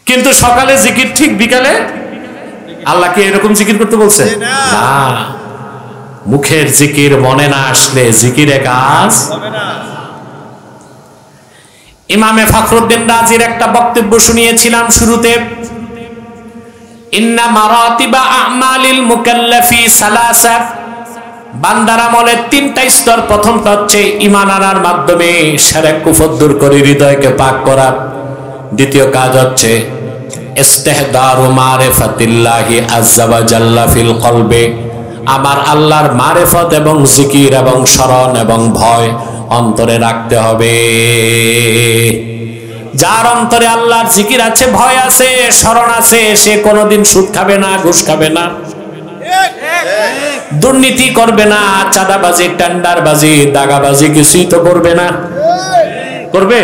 কিন্তু সকালে জিকির ঠিক, বিকালে আল্লাহ কি এরকম জিকির করতে বলছে? না, মুখের জিকির মনে না আসলে জিকিরে কাজ হবে না। ইমামে ফখরুদ্দিন রাজির একটা বক্তব্য শুনিয়েছিলাম শুরুতে, ইন্না মারাতিবা আমালিল মুকাল্লাফি সালাসা, বান্দার আমলের 3টা স্তর। প্রথমটা হচ্ছে ঈমান আনার মাধ্যমে শিরক কুফর দূর করে হৃদয়কে পাক করা। দ্বিতীয় কাজ হচ্ছে ইস্তিহদারু মারিফাতিল্লাহি আযজা ওয়া জাল্লা ফিল কলবে, আমার আল্লাহর মারিফত এবং জিকির এবং স্মরণ এবং ভয় অন্তরে রাখতে হবে। যার অন্তরে আল্লাহর জিকির আছে, ভয় আছে, স্মরণ আছে, সে কোনোদিন সুদ খাবে না, ঘুষ খাবে না। দুর্নীতি করবে না, চাঁদাবাজি, টেন্ডারবাজি, দাগাবাজি কিছুই তো করবে না। করবে?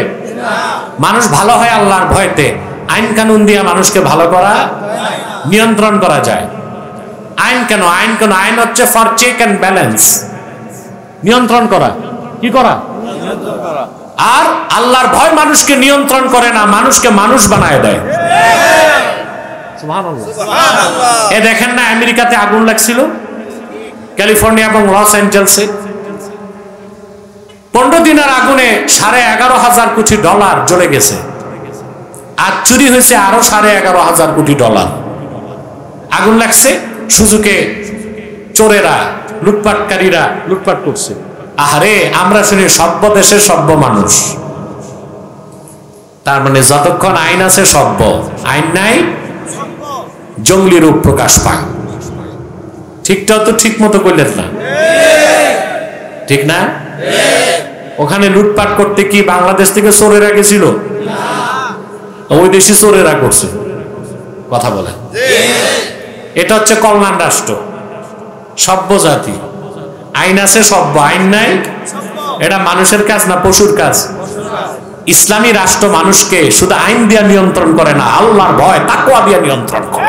মানুষ ভালো হয় আল্লাহর ভয়তে। আইন কানুন দিয়ে মানুষকে ভালো করা, নিয়ন্ত্রণ করা যায়। আইন কেন? আইন হচ্ছে ফর চেক এন্ড ব্যালেন্স, নিয়ন্ত্রণ করা। কি করা? আর আল্লাহর ভয় মানুষকে নিয়ন্ত্রণ করে না, মানুষকে মানুষ বানায় দেয়। এ দেখেন না, আমেরিকাতে আগুন লাগছিল, ক্যালিফোর্নিয়া এবং লস অ্যাঞ্জেলসে 15 দিনের আগুনে $11,500 কোটি জ্বলে গেছে। আর চুরি হয়েছে আরো $11,500 কোটি। আগুন লাগছে, সুযোগে চোরেরা, লুটপাটকারীরা লুটপাট করছে। আহারে, আমরা শুনি সভ্য দেশের সভ্য মানুষ। তার মানে যতক্ষণ আইন আছে সভ্য, আইন নাই জঙ্গলি রূপ প্রকাশ পায়। ঠিকটাও তো ঠিক মতো করলেন না, ঠিক না? ওখানে লুটপাট করতে কি বাংলাদেশ থেকে চোরেরা গেছিল? ওই দেশে চোরেরা করছে। কথা বলেন। এটা হচ্ছে কল্যাণ রাষ্ট্র, সভ্য জাতি। আইন আছে সভ্য, আইন নাই এটা মানুষের কাজ না পশুর কাজ। ইসলামী রাষ্ট্র মানুষকে শুধু আইন দিয়ে নিয়ন্ত্রণ করে না, আল্লাহর ভয় তাকওয়া দিয়ে নিয়ন্ত্রণ করে।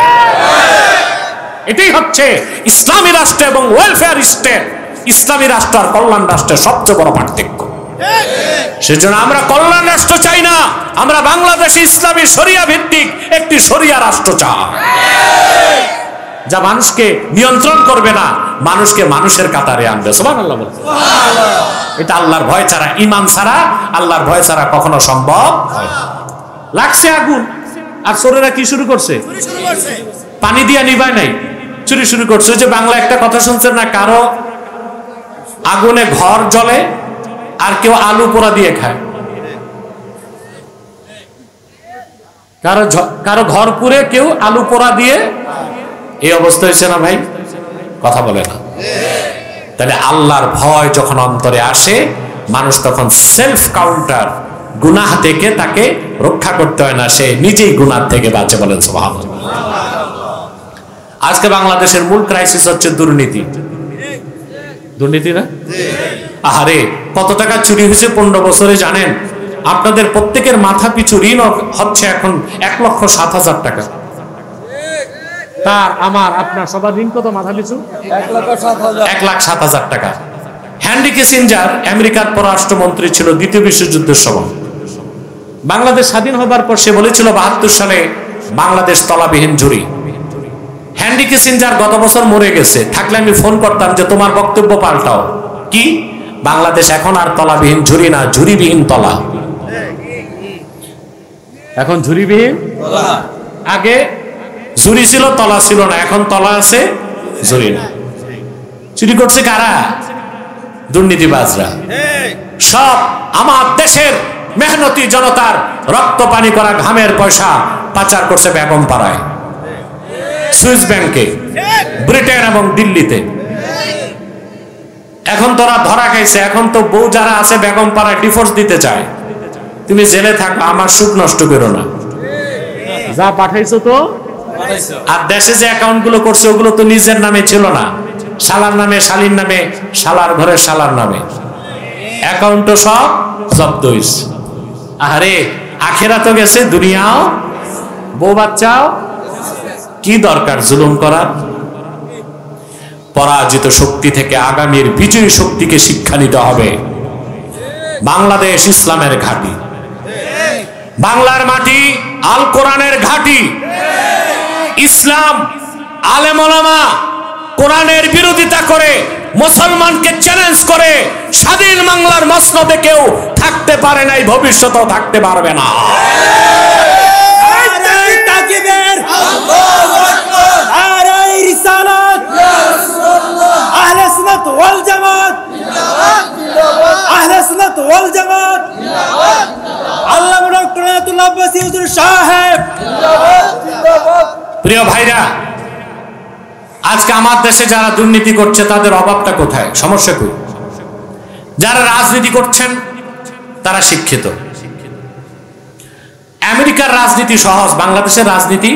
এটাই হচ্ছে ইসলামী রাষ্ট্র এবং ওয়েলফেয়ার স্টেট। ইসলামী রাষ্ট্র আর কল্যাণ রাষ্ট্রের সবচেয়ে বড় পার্থক্য। সেজন্য আমরা কল্যাণ রাষ্ট্র চাই না, আমরা বাংলাদেশে ইসলামী শরিয়া ভিত্তিক একটি শরিয়া রাষ্ট্র চাই, যা মানুষকে নিয়ন্ত্রণ করবে না, মানুষকে মানুষের কাতারে আনবে। সুবহানাল্লাহ বলতে। এটা আল্লাহর ভয় ছাড়া, ঈমান ছাড়া, আল্লাহর ভয় ছাড়া কখনো সম্ভব হয় না। লাগছে আগুন, আর চোরেরা কি শুরু করছে? পানি দিয়া নিভায় নাই, চুরি শুরু করছে। যে বাংলা একটা কথা শুনছেন না, কারো আগুনে ঘর জ্বলে আর কেউ আলু পোড়া দিয়ে খায়। কারো ঘর পুড়ে কেউ আলু পোড়া দিয়ে, এই অবস্থা হয়েছে না ভাই? কথা বলে না। তাহলে আল্লাহর ভয় যখন অন্তরে আসে, মানুষ তখন সেলফ কাউন্টার, গুনাহ থেকে তাকে রক্ষা করতে হয় না, সে নিজেই গুনাহ থেকে বাঁচে। বলেন সুবহানাল্লাহ। আজকে বাংলাদেশের মূল ক্রাইসিস হচ্ছে দুর্নীতি। দুর্নীতি না? আহারে, কত টাকা চুরি হয়েছে 15 বছরে জানেন? আপনাদের প্রত্যেকের মাথা পিছু ঋণ হচ্ছে এখন 1,07,000 টাকা। তার আমার আপনার সবার ঋণ কত মাথা পিছু? 1,07,000 টাকা। হেনরি কিসিঞ্জার আমেরিকার পররাষ্ট্রমন্ত্রী ছিল দ্বিতীয় বিশ্বযুদ্ধের সময়। বাংলাদেশ স্বাধীন হবার পর সে বলেছিল 72 সালে বাংলাদেশ তলাবিহীন ঝুড়ি। হেনরি কিসিঞ্জার গত বছর মরে গেছে, থাকলে আমি ফোন করতাম যে তোমার বক্তব্য পাল্টাও। কি? বাংলাদেশ এখন আর তলাবিহীন ঝুড়ি না, ঝুড়িবিহীন তলা। এখন ঝুড়িবিহীন তলা। আগে ঝুড়ি ছিল, তলা ছিল না, এখন তলা আছে, ঝুড়ি না। চুরি করছে কারা? দুর্নীতিবাজরা। সব আমার দেশের মেহনতি জনতার রক্ত পানি করা ঘামের পয়সা পাচার করছে বেগম পাড়ায়, সুইস ব্যাংকে, ব্রিটেন এবং দিল্লিতে। এখন তোরা ধরা খাইছে, এখন তো বউ যারা আছে বেগম পাড়ায় ডিভোর্স দিতে চায়। তুমি জেলে থাকো, আমার সুখ নষ্ট করো না, যা পাঠাইছো তো। আর দেশে যে অ্যাকাউন্ট গুলো করছে ওগুলো তো নিজের নামে ছিল না, শালার নামে, শালীর নামে, শালার ঘরের শালার নামে। অ্যাকাউন্ট সব জব্দ হইছে। আরে আখেরা তো গেছে, দুনিয়াও, বউ বাচ্চাও। কি দরকার জুলুম করার? পরাজিত শক্তি থেকে আগামীর বিজয়ী শক্তিকে শিক্ষা নিতে হবে। বাংলাদেশ ইসলামের ঘাঁটি, বাংলার মাটি আল কোরআনের ঘাঁটি। ইসলাম, আলেম ওলামা কোরআনের বিরোধিতা করে, মুসলমানকে চ্যালেঞ্জ করে স্বাধীন বাংলার মসনদে কেউ থাকতে পারে নাই, ভবিষ্যতেও থাকতে পারবে না। প্রিয় ভাইরা, আজকে আমার দেশে যারা দুর্নীতি করছে তাদের অভাবটা কোথায়, সমস্যা কই? যারা রাজনীতি করছেন তারা শিক্ষিত। আমেরিকার রাজনীতি সহজ, বাংলাদেশের রাজনীতি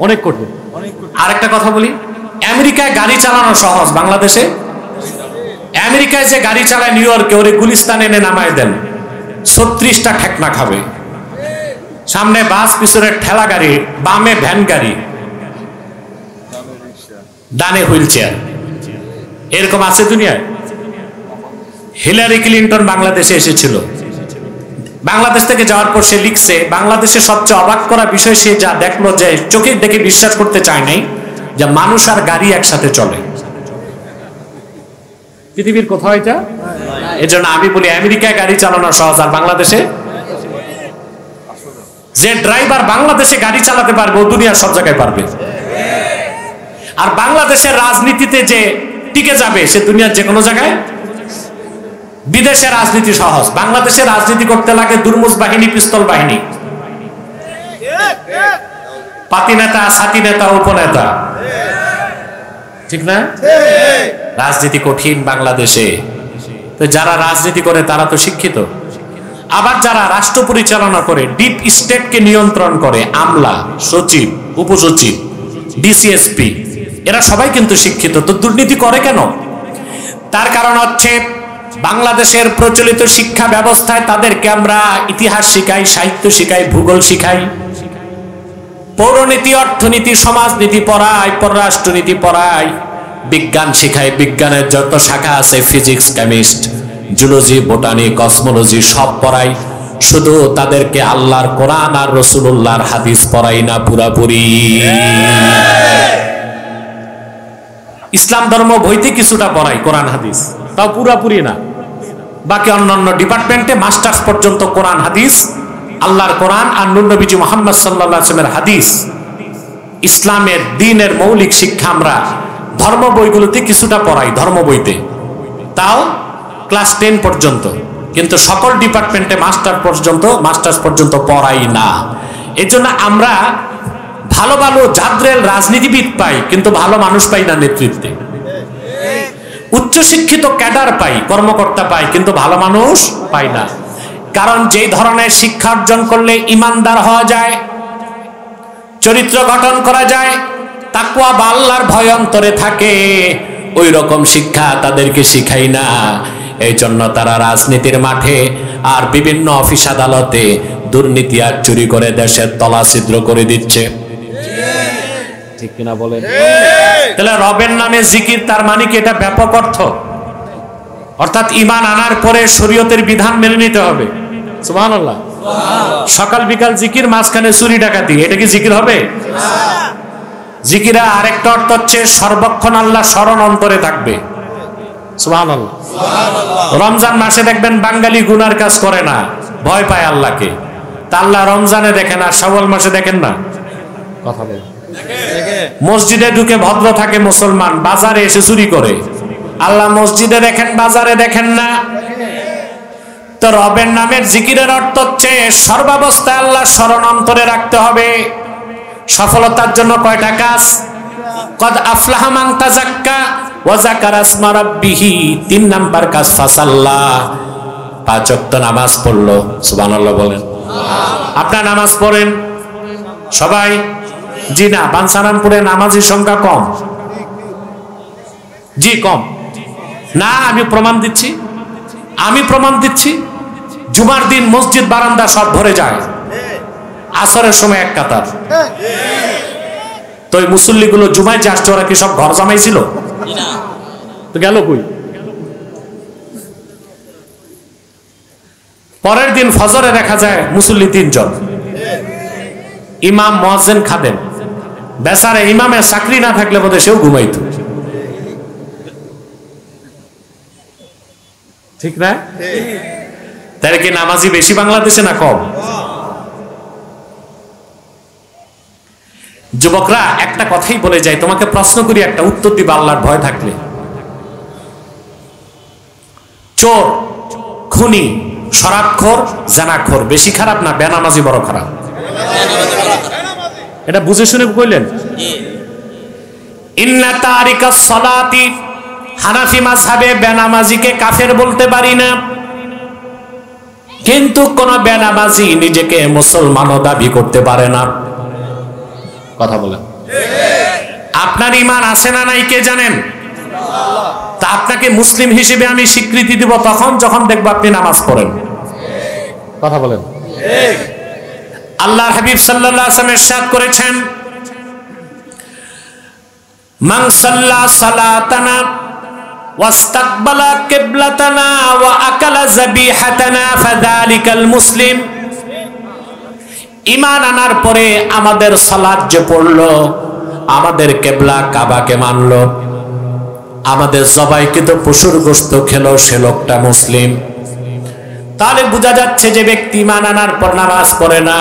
অনেক কঠিন। আরেকটা কথা বলি, আমেরিকায় গাড়ি চালানো সহজ, বাংলাদেশে? আমেরিকায় যে গাড়ি চালায় নিউ ইয়র্কে, ওরে গুলিস্তানে এনে নামায় দেন, 36টা ঠেকনা খাবে। সামনে বাস, পিছনে ঠেলা গাড়ি, বামে ভ্যান গাড়ি, ডানে হুইল চেয়ার। এরকম আছে দুনিয়ায়? হিলারি ক্লিন্টন বাংলাদেশে এসেছিল, বাংলাদেশ থেকে যাওয়ার পর সে লিখছে, বাংলাদেশের সবচেয়ে অবাক করা বিষয় সে যা দেখলো, যে চোখে দেখে বিশ্বাস করতে চায় নাই যে মানুষ আর গাড়ি একসাথে চলে। পৃথিবীর কোথাও এটা? এজন্য আমি বলি আমেরিকায় গাড়ি চালানো সহজ, আর বাংলাদেশে? যে ড্রাইভার বাংলাদেশে গাড়ি চালাতে পারবে, ও দুনিয়ার সব জায়গায় পারবে। আর বাংলাদেশের রাজনীতিতে যে টিকে যাবে, সে দুনিয়ার যে কোনো জায়গায়। বিদেশে রাজনীতি সহজ, বাংলাদেশে রাজনীতি করতে লাগে দুর্মুজ বাহিনী, পিস্তল বাহিনী, পাতি নেতা, সাথী নেতা, উপনেতা, ঠিক না? রাজনীতি কঠিন বাংলাদেশে। তো যারা রাজনীতি করে তারা তো শিক্ষিত। আবার যারা রাষ্ট্র পরিচালনা করে, ডিপ স্টেটকে নিয়ন্ত্রণ করে, আমলা, সচিব, উপসচিব, ডিসিএসপি, এরা সবাই কিন্তু শিক্ষিত। তো দুর্নীতি করে কেন? তার কারণ হচ্ছে বাংলাদেশের প্রচলিত শিক্ষা ব্যবস্থায় তাদেরকে আমরা ইতিহাস শিখাই, সাহিত্য শিখাই, ভূগোল শিখাই, পৌরনীতি, অর্থনীতি, সমাজনীতি পড়াই, পররাষ্ট্রনীতি পড়াই, বিজ্ঞান শিখাই, বিজ্ঞানের যত শাখা আছে, physics, chemist, zoology, botany, cosmology, সব পড়াই। শুধু তাদেরকে আল্লাহর কোরআন আর রাসূলুল্লাহর হাদিস পড়াই না পুরাপুরি। ইসলাম ধর্ম বইতে কিছুটা পড়াই, কোরআন হাদিস, তাও পুরাপুরি না। বাকি অন্যান্য ডিপার্টমেন্টে মাস্টার্স পর্যন্ত কোরআন হাদিস, আল্লাহর কোরআন আর নূর নবীজি মুহাম্মদ সাল্লাল্লাহু আলাইহি ওয়াসাল্লামের হাদিস, ইসলামের দ্বীনের মৌলিক শিক্ষা আমরা ধর্ম বইগুলোতে কিছুটা পড়াই, ধর্ম বইতে, তাও ক্লাস 10 পর্যন্ত। কিন্তু সকল ডিপার্টমেন্টে মাস্টার্স পর্যন্ত পড়াই না। এজন্য আমরা ভালো ভালো জাদ্রেল রাজনীতিবিদ পাই, কিন্তু ভালো মানুষ পাই না নেতৃত্বে। উচ্চশিক্ষিত ক্যাডার পাই, কর্মকর্তা পাই, কিন্তু ভালো মানুষ পাই না। কারণ যেই ধরনের শিক্ষা অর্জন করলে ইমানদার হওয়া যায়, চরিত্র গঠন করা যায়, তাকওয়া বা আল্লাহর ভয় অন্তরে থাকে, ওই রকম শিক্ষা তাদেরকে শিখাই না। এই জন্য তারা রাজনীতির মাঠে আর বিভিন্ন অফিস আদালতে দুর্নীতি আর চুরি করে দেশের তলা ছিদ্র করে দিচ্ছে, ঠিক কিনা বলেন? তাহলে রবের নামে জিকির, তার মানে কি এটা ব্যাপক অর্থ? অর্থাৎ ঈমান আনার পরে শরীয়তের বিধান মেনে নিতে হবে। সুবহানাল্লাহ। সকাল বিকাল জিকির, মাঝখানে চুরি ডাকাতি, এটা কি জিকির হবে? জিকিরা আরেকটা অর্থ হচ্ছে সর্বক্ষণ আল্লাহ স্মরণ অন্তরে থাকবে। সুবহানাল্লাহ। রমজান মাসে দেখবেন বাঙালি গুনার কাজ করে না, ভয় পায় আল্লাহকে। তা আল্লাহ রমজানে দেখেন আর শাওয়াল মাসে দেখেন না? কথা বলেন। মসজিদে ঢুকে ভদ্র থাকে মুসলমান, বাজারে এসে চুরি করে। আল্লাহ মসজিদে দেখেন, বাজারে দেখেন না। তো রবের নামের জিকিরের অর্থ হচ্ছে সর্বাবস্থায় আল্লাহ স্মরণ অন্তরে রাখতে হবে। সফলতার জন্য কয়টা কাজ? কদ আফলাহা মান তাযাক্কা ওয়া যাকারা ইসমা রাব্বিহি, 3 নাম্বার কাজ ফাসাল্লা, 5 ওয়াক্ত নামাজ পড়লো। সুবহানাল্লাহ বলেন। আপনারা নামাজ পড়েন সবাই? জি না, বাঞ্ছারামপুরে নামাজির সংখ্যা কম। জি কম না, আমি প্রমাণ দিচ্ছি। জুমার দিন মসজিদ বারান্দা সব ভরে যায়, আসরের সময় এক কাতার। তো এই মুসল্লিগুলো জুমায় যে আসছে, ওরা কি সব ঘর জামাইছিল? তো গেল কই? পরের দিন ফজরে দেখা যায় মুসল্লি 3 জন, ইমাম, মুয়াজ্জিন, খাদেম। বেচারা ইমামের চাকরি না থাকলে বোধহয় সেও ঘুমাইতো, ঠিক না? তাহলে কি নামাজি বেশি বাংলাদেশে না কম? যুবকরা একটা কথাই বলে যায়, তোমাকে প্রশ্ন করি, একটা উত্তর দিবা আল্লাহর ভয় থাকলে। চোর, খুনি, শরাবখোর, জানাখোর বেশি খারাপ না বেনামাজি বড় খারাপ? এটা বুঝে শুনে কইলেন? ইন্না তারিকাস সালাতি, হানাফি মাযহাবে বেনামাজিকে কাফের বলতে পারি না, কিন্তু কোন বেনামাজি নিজেকে মুসলমানও দাবি করতে পারে না। কথা বলেন। আপনার ঈমান আছে না নাই কে জানেন? তা আপনাকে মুসলিম হিসেবে আমি স্বীকৃতি দিব তখন যখন দেখব আপনি নামাজ পড়েন। কথা বলেন। আল্লাহর হাবিব সাল্লাল্লাহু আলাইহি ওয়াসাল্লাম ইরশাদ করেছেন, মান সাল্লা সালাতানা ওয়াস্তাকবালা কিবলাতানা ওয়া আকালা যাবিহাতানা ফাযালিকাল মুসলিম। ঈমান আনার পরে আমাদের সালাত যে পড়লো, আমাদের কিবলা কাবাকে মানলো, আমাদের জবাইকৃত পশুর গোশত খেলো, সে লোকটা মুসলিম। তাহলে বোঝা যাচ্ছে যে ব্যক্তি ঈমান আনার পর নামাজ পড়ে না,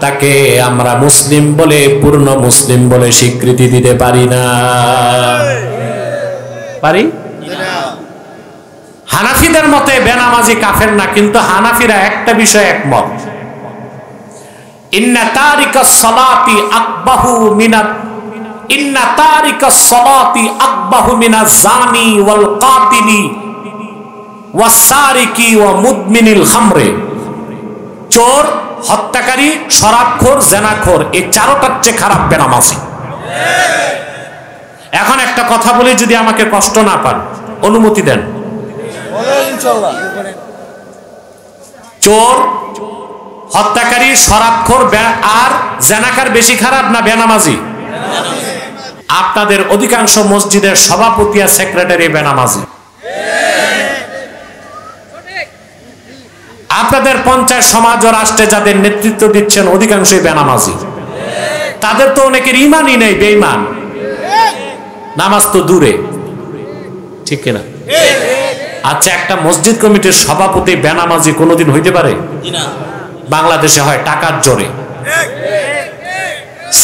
তাকে আমরা মুসলিম বলে, পূর্ণ মুসলিম বলে স্বীকৃতি দিতে পারি না। পারি? হানাফিদের মতে বেনামাজি কাফের না, কিন্তু হানাফিরা একটা বিষয়ে একমত, ইন্না তারিকাস সালাতি আকবাহু মিনাত ইন্না তারিকাস সালাতি আকবাহু মিনাজ জানি ওয়াল কাতিলি ওয়াস সারিকি ওয়া মুদমিনিল খামরে। চোর, হত্যাকারী, শরাবখোর, জেনাখোর, এই চারটার চেয়ে খারাপ বেনামাজি। এখন একটা কথা বলি, যদি আমাকে কষ্ট না পান, অনুমতি দেন। চোর, হত্যাকারী, শরাবখোর আর জেনাকার বেশি খারাপ না বেনামাজি? আপনাদের অধিকাংশ মসজিদের সভাপতি আর সেক্রেটারি বেনামাজি। আপনাদের পঞ্চায়েত, সমাজ ও রাষ্ট্রে যাদের নেতৃত্ব দিচ্ছেন অধিকাংশই বেনামাজি। তাদের তো অনেকের ঈমানই নেই, বেঈমান, নামাজ তো দূরে, ঠিক কিনা? আচ্ছা, একটা মসজিদ কমিটির সভাপতি বেনামাজি কোনোদিন হইতে পারে? বাংলাদেশে হয় টাকার জোরে।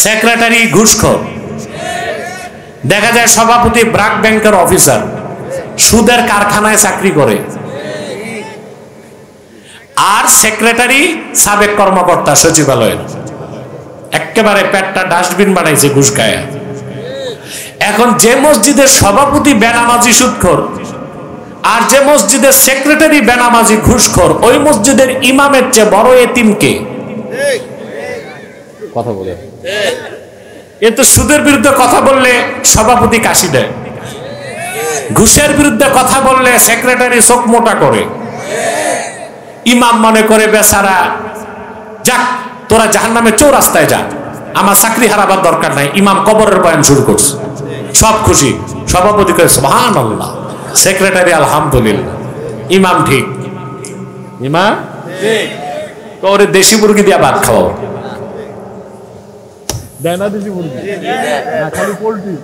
সেক্রেটারি ঘুষখোর, দেখা যায় সভাপতি ব্র্যাক ব্যাংকের অফিসার, সুদের কারখানায় চাকরি করে, আর সেক্রেটারি সাবেক কর্মকর্তা সচিবালয়ের, একেবারে পেটটা ডাস্টবিন বানাইছে ঘুষ খায়। এখন যে মসজিদের সভাপতি বেনামাজি সুদখোর আর যে মসজিদের সেক্রেটারি বেনামাজি ঘুষখোর, ওই মসজিদের ইমামের চেয়ে বড় এতিম কে? কথা বলে এ তো সুদের বিরুদ্ধে কথা বললে সভাপতি কাশি দেয়, ঘুষের বিরুদ্ধে কথা বললে সেক্রেটারি চোখ মোটা করে, ইমাম মনে করে বেচারা, যাক তোরা জাহান্নামে চৌরাস্তায় যা, আমার চাকরি হারাবার দরকার নাই। ইমাম কবরের বয়ান শুরু করছে, সব খুশি, সভাপতি করে সুবহানাল্লাহ, সেক্রেটারি আলহামদুলিল্লাহ, ইমাম ঠিক, ইমাম ওরে দেশি মুরগি দিয়া ভাত খাওয়াও, দেয় না দেশি মুরগি, খালি পোল্ট্রি।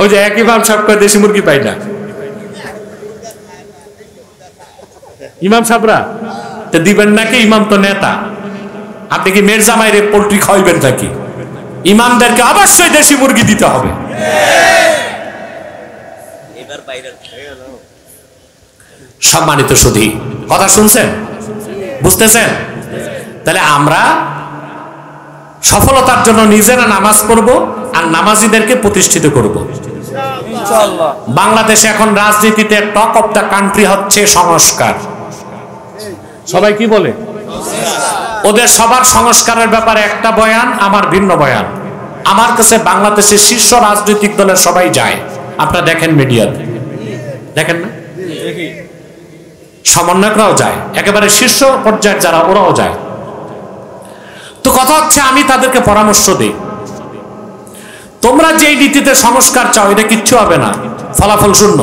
ওই যে এক ইমাম সাহেব কয় দেশি মুরগি পাই না। ইমাম সাহেবরা তো দিবেন নাকি? ইমাম তো নেতা, আপনি কি মেয়ের জামাইরে পোল্ট্রি খাওয়াইবেন নাকি? ইমামদেরকে অবশ্যই দেশি মুরগি দিতে হবে। সম্মানিত সুধী, কথা শুনছেন, বুঝতেছেন? তাহলে আমরা সফলতার জন্য নিজেরা নামাজ পড়ব আর নামাজিদেরকে প্রতিষ্ঠিত করব। বাংলাদেশে এখন রাজনীতিতে টক অফ দ্য কান্ট্রি হচ্ছে সংস্কার। সবাই কি বলে? ওদের সবার সংস্কারের ব্যাপারে একটা বয়ান, আমার ভিন্ন বয়ান। আমার কাছে বাংলাদেশের শীর্ষ রাজনৈতিক দলের সবাই যায়, আপনারা দেখেন মিডিয়াতে, দেখেন না? সমন্বয়করাও যায়, একেবারে শীর্ষ পর্যায়ের যারা, ওরাও যায়। তো কথা হচ্ছে, আমি তাদেরকে পরামর্শ দিই, তোমরা যে নীতিতে সংস্কার চাও এটা কিচ্ছু হবে না, ফলাফল শূন্য।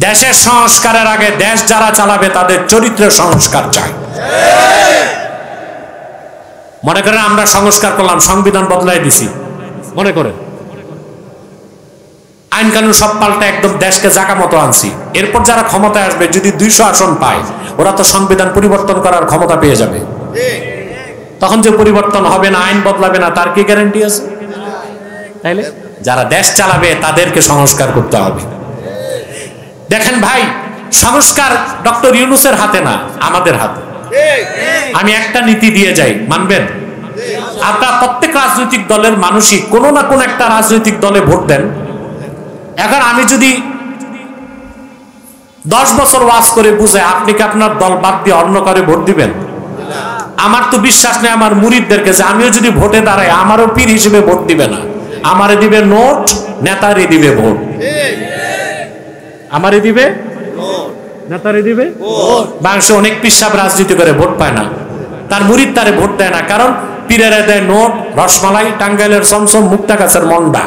দেশের সংস্কারের আগে দেশ যারা চালাবে তাদের চরিত্রের সংস্কার চাই। মনে করেন আমরা সংস্কার করলাম, সংবিধান বদলাই দিছি, মনে করেন আইন কানুন সব পাল্টা একদম দেশকে জায়গা মতো আনছি। এরপর যারা ক্ষমতায় আসবে, যদি 200 আসন পায়, ওরা তো সংবিধান পরিবর্তন করার ক্ষমতা পেয়ে যাবে। তখন যে পরিবর্তন হবে না, আইন বদলাবে না, তার কি গ্যারান্টি আছে? তাইলে যারা দেশ চালাবে তাদেরকে সংস্কার করতে হবে। দেখেন ভাই, সংস্কার ডক্টর ইউনূসের হাতে না, আমাদের হাতে। আমি একটা নীতি দিয়ে যাই, মানবেন? আপনারা প্রত্যেক রাজনৈতিক দলের মানুষই কোনো না কোনো একটা রাজনৈতিক দলে ভোট দেন। এখন আমি যদি 10 বছর ওয়াজ করে বুঝে, আপনি কি আপনার দল বাদ দিয়ে অন্য কারে ভোট দিবেন? আমার তো বিশ্বাস নেই আমার মুরিদদেরকে যে আমিও যদি ভোটে দাঁড়াই আমারও পীর হিসেবে ভোট দিবে না, আমারে দিবে নোট, নেতারে দিবে ভোট। আমারে দিবে নেতারে দিবে ভোট। বাংলাদেশে অনেক পিসাব রাজনীতি করে ভোট পায় না, তার মুরিদ তারে ভোট দেয় না, কারণ পীরেরা দেয় নোট, রসমালাই, টাঙ্গাইলের চমচম, মুক্তা গাছের মন্ডা,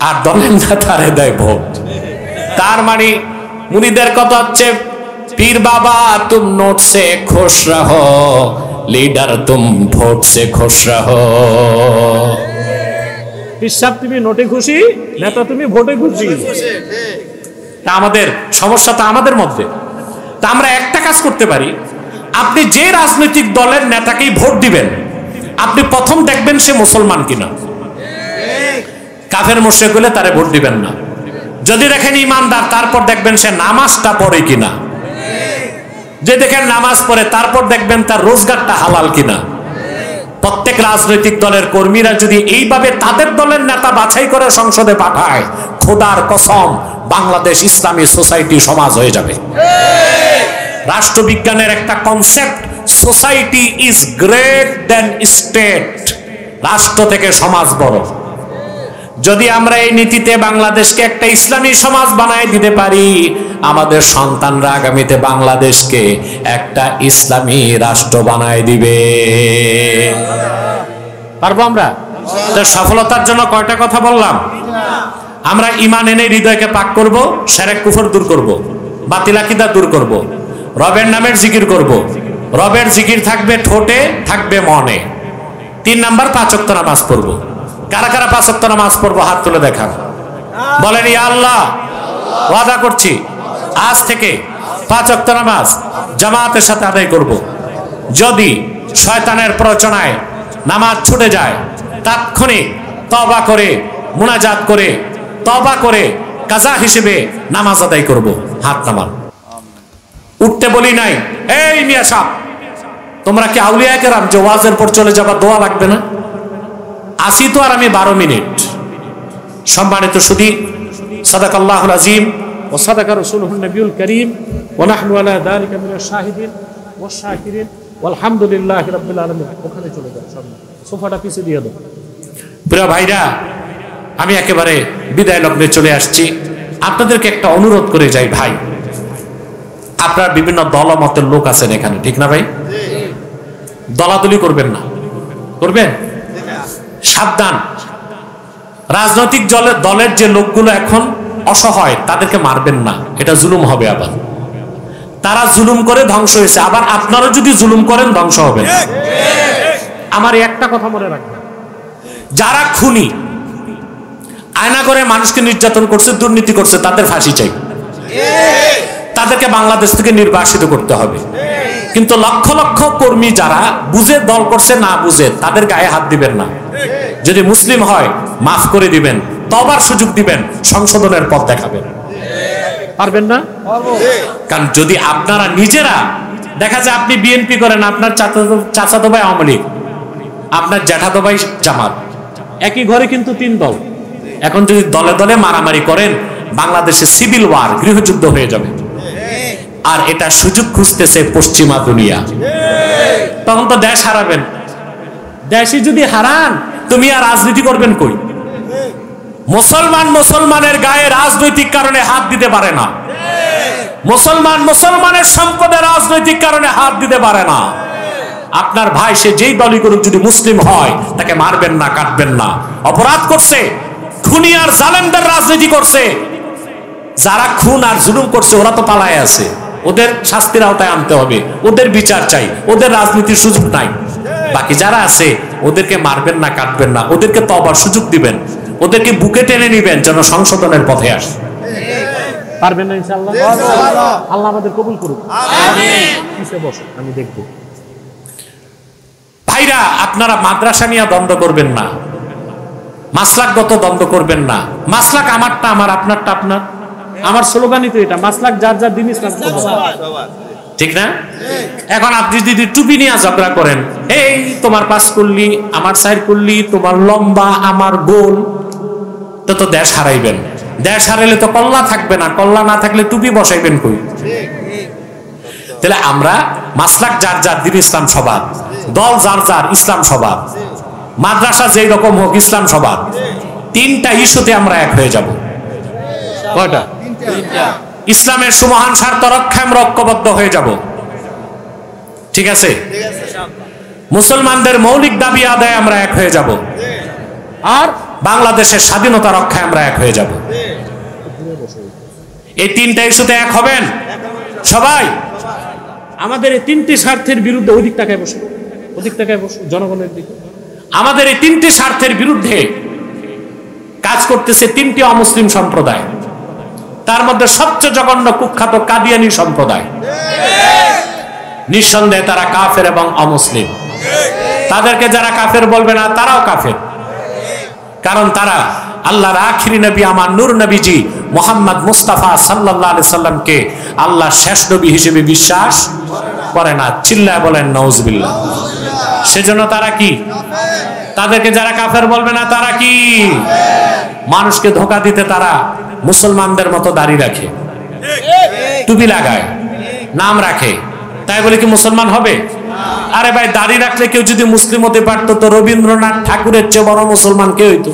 আর দলের নেতারে দেয় ভোট। তার মানে মুরিদের কথা হচ্ছে পীর বাবা তুম নোট সে খুশ রহো, लीडर तुम ভোট সে খুশ রহো। পিসাব তুমি নোটে খুশি, নেতা তুমি ভোটে খুশি। তা আমাদের সমস্যা তো আমাদের মধ্যে। তা আমরা একটা কাজ করতে পারি, আপনি যে রাজনৈতিক দলের নেতাকেই ভোট দিবেন, আপনি প্রথম দেখবেন সে মুসলমান কিনা। কাফের মুশরিক হলে তারে ভোট দিবেন না। যদি দেখেন ইমানদার, তারপর দেখবেন সে নামাজটা পড়ে কিনা। যে দেখেন নামাজ পড়ে, তারপর দেখবেন তার রোজগারটা হালাল কিনা। প্রত্যেক রাজনৈতিক দলের কর্মীরা যদি এইভাবে তাদের দলের নেতা বাছাই করে সংসদে পাঠায়, খোদার কসম বাংলাদেশ ইসলামী সোসাইটি সমাজ হয়ে যাবে। রাষ্ট্রবিজ্ঞানের একটা concept, society is great than state. রাষ্ট্র থেকে সমাজ বড়। যদি আমরা এই নীতিতে বাংলাদেশকে একটা ইসলামী সমাজ বানায় দিতে পারি, আমাদের সন্তানরা আগামীতে বাংলাদেশকে একটা ইসলামী রাষ্ট্র বানায় দিবে। পারবো আমরা? তো সফলতার জন্য কয়টা কথা বললাম। আমরা ঈমান এনে হৃদয়কে পাক করব, শিরক কুফর দূর করব, বাতিল আকীদা দূর করব, রবের নামের জিকির করব। রবের জিকির থাকবে ঠোঁটে, থাকবে মনে। 3 নাম্বার 5 ওয়াক্ত নামাজ পড়ব। কারা কারা 5 ওয়াক্ত নামাজ পড়বো হাত তুলে দেখান। বলেন ইয়া আল্লাহ, ওয়াদা করছি আজ থেকে 5 ওয়াক্ত নামাজ জামাতের সাথে আদায় করব। যদি শয়তানের প্ররোচনায় নামাজ ছুটে যায়, তাৎক্ষণিক তওবা করে, মুনাজাত করে, তওবা করে কাজা হিসেবে নামাজ আদায় করব। হাত নামান। উঠতে বলি নাই, এই মিয়া সাহেব তোমরা কি আউলিয়া কেরাম যে ওয়াজের পর চলে যাবা, দোয়া লাগবে না? আসি তো আর আমি 12 মিনিট। সম্মানিত সুধী, সাদাকাল্লাহুল আযীম ওয়া সাদাকা রাসূলুহুন নবিয়ুল কারীম ওয়া নাহনু আলা যালিকা মিনাশ শাহিদিন ওয়াশ শাকিরিন ওয়ালহামদুলিল্লাহি রাব্বিল আলামিন। ওখানে চলে যাও, সামনে সোফাটা পিছে দিয়ে দাও। প্রিয় ভাইরা, আমি একেবারে বিদায় লগ্নে চলে আসছি। আপনাদেরকে একটা অনুরোধ করে যাই ভাই, আপনার বিভিন্ন দলমতের লোক আছেন এখানে, ঠিক না ভাই? দলাদলি করবেন না, করবেন? সাবধান। রাজনৈতিক দলের যে লোকগুলো এখন অসহায়, তাদেরকে মারবেন না, এটা জুলুম হবে। আবার তারা জুলুম করে ধ্বংস হয়েছে, আবার আপনারা যদি জুলুম করেন ধ্বংস হবেন। আমার একটা কথা মনে রাখবেন, যারা খুনি, আয়না করে মানুষকে নির্যাতন করছে, দুর্নীতি করছে, তাদের ফাঁসি চাই। তাদেরকে বাংলাদেশ থেকে নির্বাসিত করতে হবে। কিন্তু লক্ষ লক্ষ কর্মী যারা বুঝে দল করছে, না বুঝে, তাদের গায়ে হাত দিবেন না। যদি মুসলিম হয় মাফ করে দিবেন, তওবার সুযোগ দিবেন, সংশোধনের পথ দেখাবেন। পারবেন না? কারণ যদি আপনারা নিজেরা, দেখা যায় আপনি বিএনপি করেন, আপনার চাচাতো ভাই আওয়ামী লীগ, আপনার জ্যাঠাতো ভাই জামাত, একই ঘরে কিন্তু 3 দল। এখন যদি দলে দলে মারামারি করেন, বাংলাদেশে সিভিল ওয়ার, গৃহযুদ্ধ হয়ে যাবে। আর এটা সুযোগ খুঁজতেছে পশ্চিমা দুনিয়া। তখন তো দেশ হারাবেন। দেশে যদি হারান, তুমি আর রাজনীতি করবেন কই? মুসলমানের গায়ে রাজনৈতিক কারণে হাত দিতে পারে না। মুসলমানের সম্পদে রাজনৈতিক কারণে হাত দিতে পারে না। আপনার ভাই সে যেই দলই করুক, যদি মুসলিম হয় তাকে মারবেন না, কাটবেন না। অপরাধ করছে, খুনি আর জালেমদের রাজনীতি করছে। যারা খুন আর জুলুম করছে ওরা তো পালায় আছে, ওদের শাস্তির আওতায় আনতে হবে, ওদের বিচার চাই, ওদের রাজনীতির সুযোগ নাই। বাকি যারা আছে ওদেরকে মারবেন না, কাটবেন না, ওদেরকে তওবার সুযোগ দিবেন, ওদেরকে বুকে টেনে নিবেন যেন সংশোধনের পথে আসে। পারবেন না ইনশাআল্লাহ? আল্লাহ আমাদের কবুল করুক। আমিন। পিছে বসো, আমি দেখব। ভাইরা, আপনারা মাদ্রাসা নিয়ে দ্বন্দ্ব করবেন না, মাসলাকগত দ্বন্দ্ব করবেন না। মাসলাক আমারটা আমার, আপনারটা আপনার। আমার স্লোগানই তো এটা, মাসলাক যার যার দিন ইসলাম, ঠিক না? এখন আপনি যদি টুপি নিয়ে ঝগড়া করেন, এই তোমার পাস করলি, আমার সাইড করলি, তোমার লম্বা, আমার গোল, তো দেশ হারাইবেন। দেশ হারাইলে তো কল্লা থাকবে না, কল্লা না থাকলে টুপি বসাইবেন কই? তাহলে আমরা মাসলাক যার যার, দিন ইসলাম সবার, দল যার যার, ইসলাম সবার, মাদ্রাসা যেই রকম হোক, ইসলাম সবার। তিনটা ইস্যুতে আমরা এক হয়ে যাব। কয়টা? ইসলামের সুমহান স্বার্থ রক্ষায় আমরা ঐক্যবদ্ধ হয়ে যাব। ঠিক আছে? মুসলমানদের মৌলিক দাবি আদায় আমরা এক হয়ে যাব, আর বাংলাদেশের স্বাধীনতা রক্ষায় আমরা এক হয়ে যাব। এই তিনটা ইস্যুতে এক হবেন সবাই। আমাদের এই তিনটি স্বার্থের বিরুদ্ধে, ওদিক টাকায় বসে, ওদিক টাকায় বসে, জনগণের দিকে। আমাদের এই তিনটি স্বার্থের বিরুদ্ধে কাজ করতেছে তিনটি অমুসলিম সম্প্রদায়। তার মধ্যে সবচেয়ে জঘন্য কুখ্যাত কাদিয়ানী সম্প্রদায়। নিঃসন্দেহে তারা কাফের এবং অমুসলিম। তাদেরকে যারা কাফের বলবে না, তারাও কাফের। কারণ তারা আল্লাহর আখিরি নবী, আমার নূর নবীজি মুহাম্মদ মুস্তাফা সাল্লাল্লাহু আলাইহি সাল্লামকে আল্লাহর শেষ নবী হিসেবে বিশ্বাস করে না। চিল্লায় বলেন নাউজুবিল্লাহ। সেজন্য তারা কি? তাদেরকে যারা কাফের বলবে না, তারা কি? মানুষকে ধোঁকা দিতে তারা মুসলমানদের মতো দাড়ি রাখে, টুপি লাগায়, নাম রাখে, তাই বলে কি মুসলমান হবে? আরে ভাই, দাড়ি রাখলে কেউ যদি মুসলিম হতে পারতো তো রবীন্দ্রনাথ ঠাকুরের চেয়ে বড় মুসলমান কে হইতো?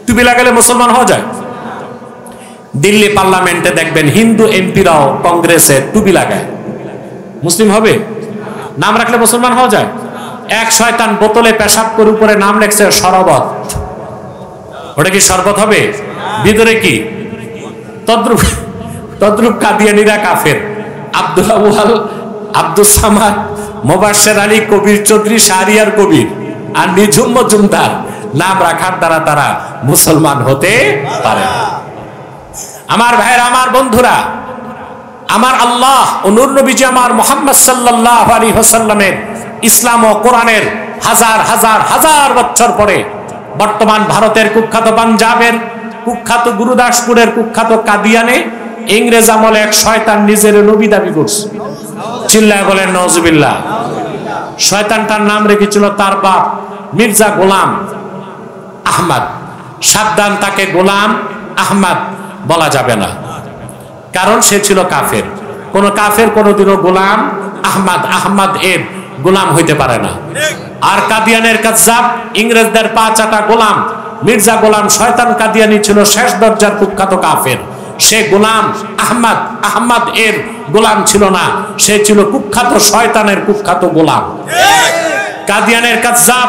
টুপি লাগালে মুসলমান হওয়া যায়? দিল্লি পার্লামেন্টে দেখবেন হিন্দু এমপিরাও কংগ্রেসের টুপি লাগায়, মুসলিম হবে? নাম রাখলে মুসলমান হওয়া যায়? এক শয়তান বোতলে পেশাব করে উপরে নাম লেখছে শরবত, ওটা কি শরবত হবে? ভিতরে কি? তদ্রুপ কাদিয়ানীরা কাফের। আব্দুল আউয়াল, আব্দুল সামাদ, মোবাশ্বের আলী, কবির চৌধুরী, শাহরিয়ার কবির আর নিঝুম মজুমদার নাম রাখার দ্বারা তারা মুসলমান হতে পারে না। আমার ভাইরা, আমার বন্ধুরা, আমার আল্লাহ ও নূর নবীজি আমার মুহাম্মদ সাল্লাল্লাহু আলাইহি ওয়াসাল্লামের ইসলাম ও কোরআনের হাজার হাজার হাজার বছর পরে বর্তমান ভারতের কুখ্যাত পাঞ্জাবের কুখ্যাত গুরুদাসপুরের কুখ্যাত কাদিয়ানে ইংরেজ আমলে এক শয়তান নিজের নবী দাবি করছে। চিল্লায় বলেন নাউজুবিল্লাহ। শয়তানটার নাম রেখেছিল তার বাপ মির্জা গোলাম আহমদ। সাবধান, তাকে গোলাম আহমদ বলা যাবে না, কারণ সে ছিল কাফের। কোন কাফের কোনদিনও গোলাম আহমদ এর গোলাম হইতে পারে না। আর কাদিয়ানের কাজ্জাব, ইংরেজদের পা চাটা গোলাম মির্জা গোলাম শয়তান কাদিয়ানি ছিল শেষ দরজার কুখ্যাত কাফের। সে গোলাম আহমদ এর গোলাম ছিল না, সে ছিল কুখ্যাত শয়তানের কুখ্যাত গোলাম। কাদিয়ানের কাজ্জাব,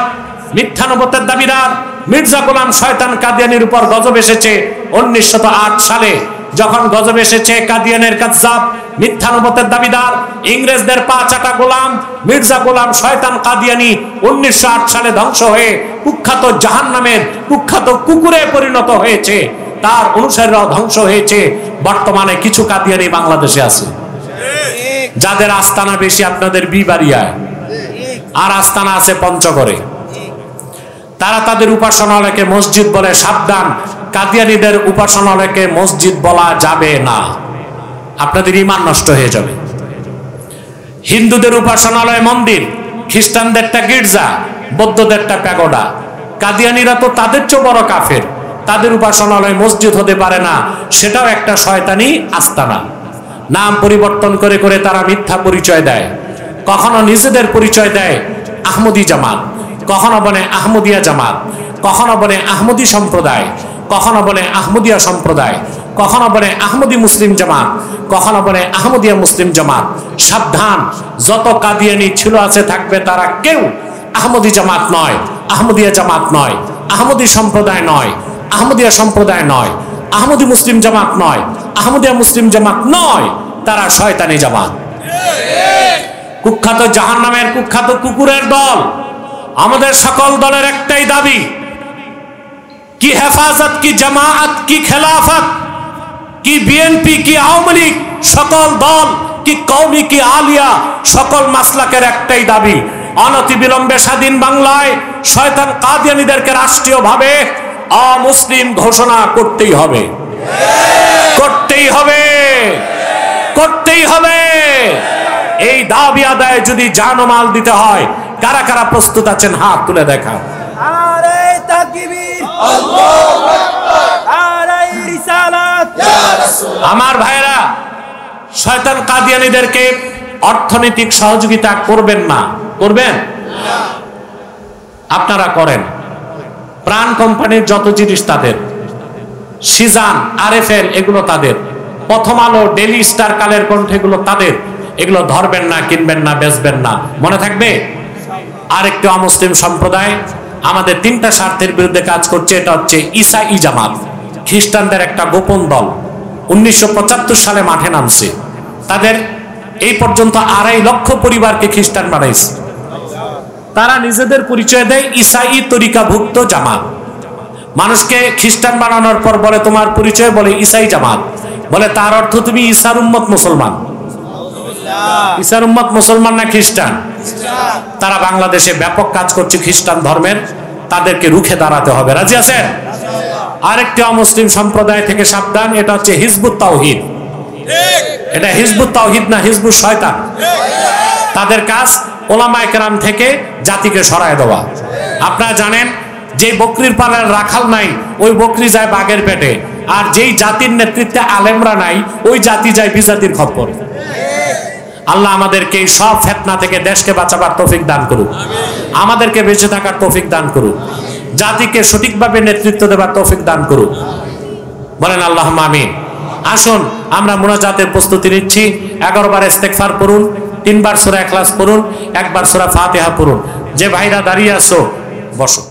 মিথ্যানবতের দাবিদার মির্জা গোলাম শয়তান কাদিয়ানির উপর গজব এসেছে 1908 সালে। যখন গজব এসেছে, কাদিয়ানের কাজ্জাব, মিথ্যানবতের দাবিদার, ইংরেজদের পা চাটা গোলাম মির্জা গোলাম শয়তান কাদিয়ানি 1908 সালে ধ্বংস হয়ে কুখ্যাত জাহান্নামের কুখ্যাত কুকুরে পরিণত হয়েছে। তার অনুসারীরাও ধ্বংস হয়েছে। বর্তমানে কিছু কাদিয়ানি বাংলাদেশে আছে, যাদের আস্তানা বেশি আপনাদের বিবাড়িয়ায়, আর আস্তানা আছে পঞ্চগড়ে। তারা তাদের উপাসনালয়কে মসজিদ বলে। সাবধান, কাদিয়ানীদের উপাসনালয়কে মসজিদ বলা যাবে না, আপনাদের ঈমান নষ্ট হয়ে যাবে। হিন্দুদের উপাসনালয় মন্দির, খ্রিস্টানদেরটা গির্জা, বৌদ্ধদেরটা প্যাগোডা। কাদিয়ানীরা তো তাদের চেয়ে বড় কাফের, তাদের উপাসনালয় মসজিদ হতে পারে না, সেটাও একটা শয়তানি আস্তানা। নাম পরিবর্তন করে করে তারা মিথ্যা পরিচয় দেয়। কখনো নিজেদের পরিচয় দেয় আহমদী জামাত, কখনো বলে আহমদিয়া জামাত, কখনো বলে আহমদী সম্প্রদায়, কখনো বলে আহমদিয়া সম্প্রদায়, কখনো বলে আহমদী মুসলিম জামাত, কখনো বলে আহমদিয়া মুসলিম জামাত। সাবধান, যত কাদিয়ানি ছিল আছে থাকবে, তারা কেউ আহমদী জামাত নয়, আহমদিয়া জামাত নয়, আহমদী সম্প্রদায় নয়, আহমদিয়া সম্প্রদায় নয়, আহমদী মুসলিম জামাত নয়, আহমদিয়া মুসলিম জামাত নয়, তারা শয়তানি জামাত। কুখ্যাত জাহান্নামের কুখ্যাত কুকুরের দল। আমাদের সকল দলের একটাই দাবি, কি হেফাজত, কি জামাত, কি খেলাফত, কি বিএনপি, কি আওয়ামী লীগ, সকল দল, কি কওমি, কি আলিয়া, সকল মাসলাকের একটাই দাবি, অনতিবিলম্বে স্বাধীন বাংলায় শয়তান কাদিয়ানীদেরকে রাষ্ট্রীয়ভাবে অমুসলিম ঘোষণা করতেই হবে, করতেই হবে, করতেই হবে। এই দাবি আদায়ে যদি জানমাল দিতে হয়, কারা কারা প্রস্তুত আছেন হাত তুলে দেখা। নারে তাকবীর, আল্লাহু আকবার, নারে রিসালাত, ইয়া রাসূলুল্লাহ। আমার ভাইরা, শয়তান কাদিয়ানীদেরকে অর্থনৈতিক সহযোগিতা করবেন না, করবেন? আপনারা করেন। প্রাণ কোম্পানির যত জিনিস তাদের, সিজান, আরএফএল এগুলো তাদের, প্রথম আলো, ডেইলি স্টার, কালের কণ্ঠ এগুলো তাদের। এগুলো ধরবেন না, কিনবেন না, বেচবেন না, মনে থাকবে? আরেকটি অমুসলিম সম্প্রদায় আমাদের তিনটা স্বার্থের বিরুদ্ধে কাজ করছে, এটা হচ্ছে ঈসাই জামাত, খ্রিস্টানদের একটা গোপন দল। 1975 সালে মাঠে নামছে। তাদের এই পর্যন্ত 2.5 লক্ষ পরিবারকে খ্রিস্টান বানাইছে। তারা নিজেদের পরিচয় দেয় ঈসাই তরিকাভুক্ত জামাত। মানুষকে খ্রিস্টান বানানোর পর বলে তোমার পরিচয়, বলে ঈসাই জামাত। বলে তার অর্থ তুমি ঈসার উম্মত মুসলমান। ঈসার উম্মত মুসলমান না খ্রিস্টান? তারা বাংলাদেশে ব্যাপক কাজ করছে খ্রিস্টান ধর্মের, তাদেরকে রুখে দাঁড়াতে হবে। রাজি আছেন? আরেকটি অমুসলিম সম্প্রদায় থেকে সাবধান, এটা হচ্ছে হিজবুত তাওহীদ। এটা হিজবুত তাওহীদ না, হিজবুত শয়তান। তাদের কাজ ওলামায়ে কেরাম থেকে জাতিকে সরায় দেওয়া। আপনারা জানেন যে বকরির পালের রাখাল নাই, ওই বকরি যায় বাঘের পেটে, আর যেই জাতির নেতৃত্বে আলেমরা নাই, ওই জাতি যায় বিজাতির খপ্পরে। আল্লাহ আমাদেরকে এই সব ফিতনা থেকে দেশকে বাঁচাবার তৌফিক দান করুক, আমাদেরকে বেঁচে থাকার তৌফিক দান করুক, জাতিকে সঠিকভাবে নেতৃত্ব দেবার তৌফিক দান করুক। বলেন আল্লাহুম্মা আমিন। আসুন আমরা মুনাজাতের প্রস্তুতি নিচ্ছি। 11 বার ইস্তেগফার পড়ুন, 3 বার সূরা ইখলাস পড়ুন, 1 বার সূরা ফাতিহা পড়ুন। যে ভাইরা দাঁড়িয়ে আছো বসো।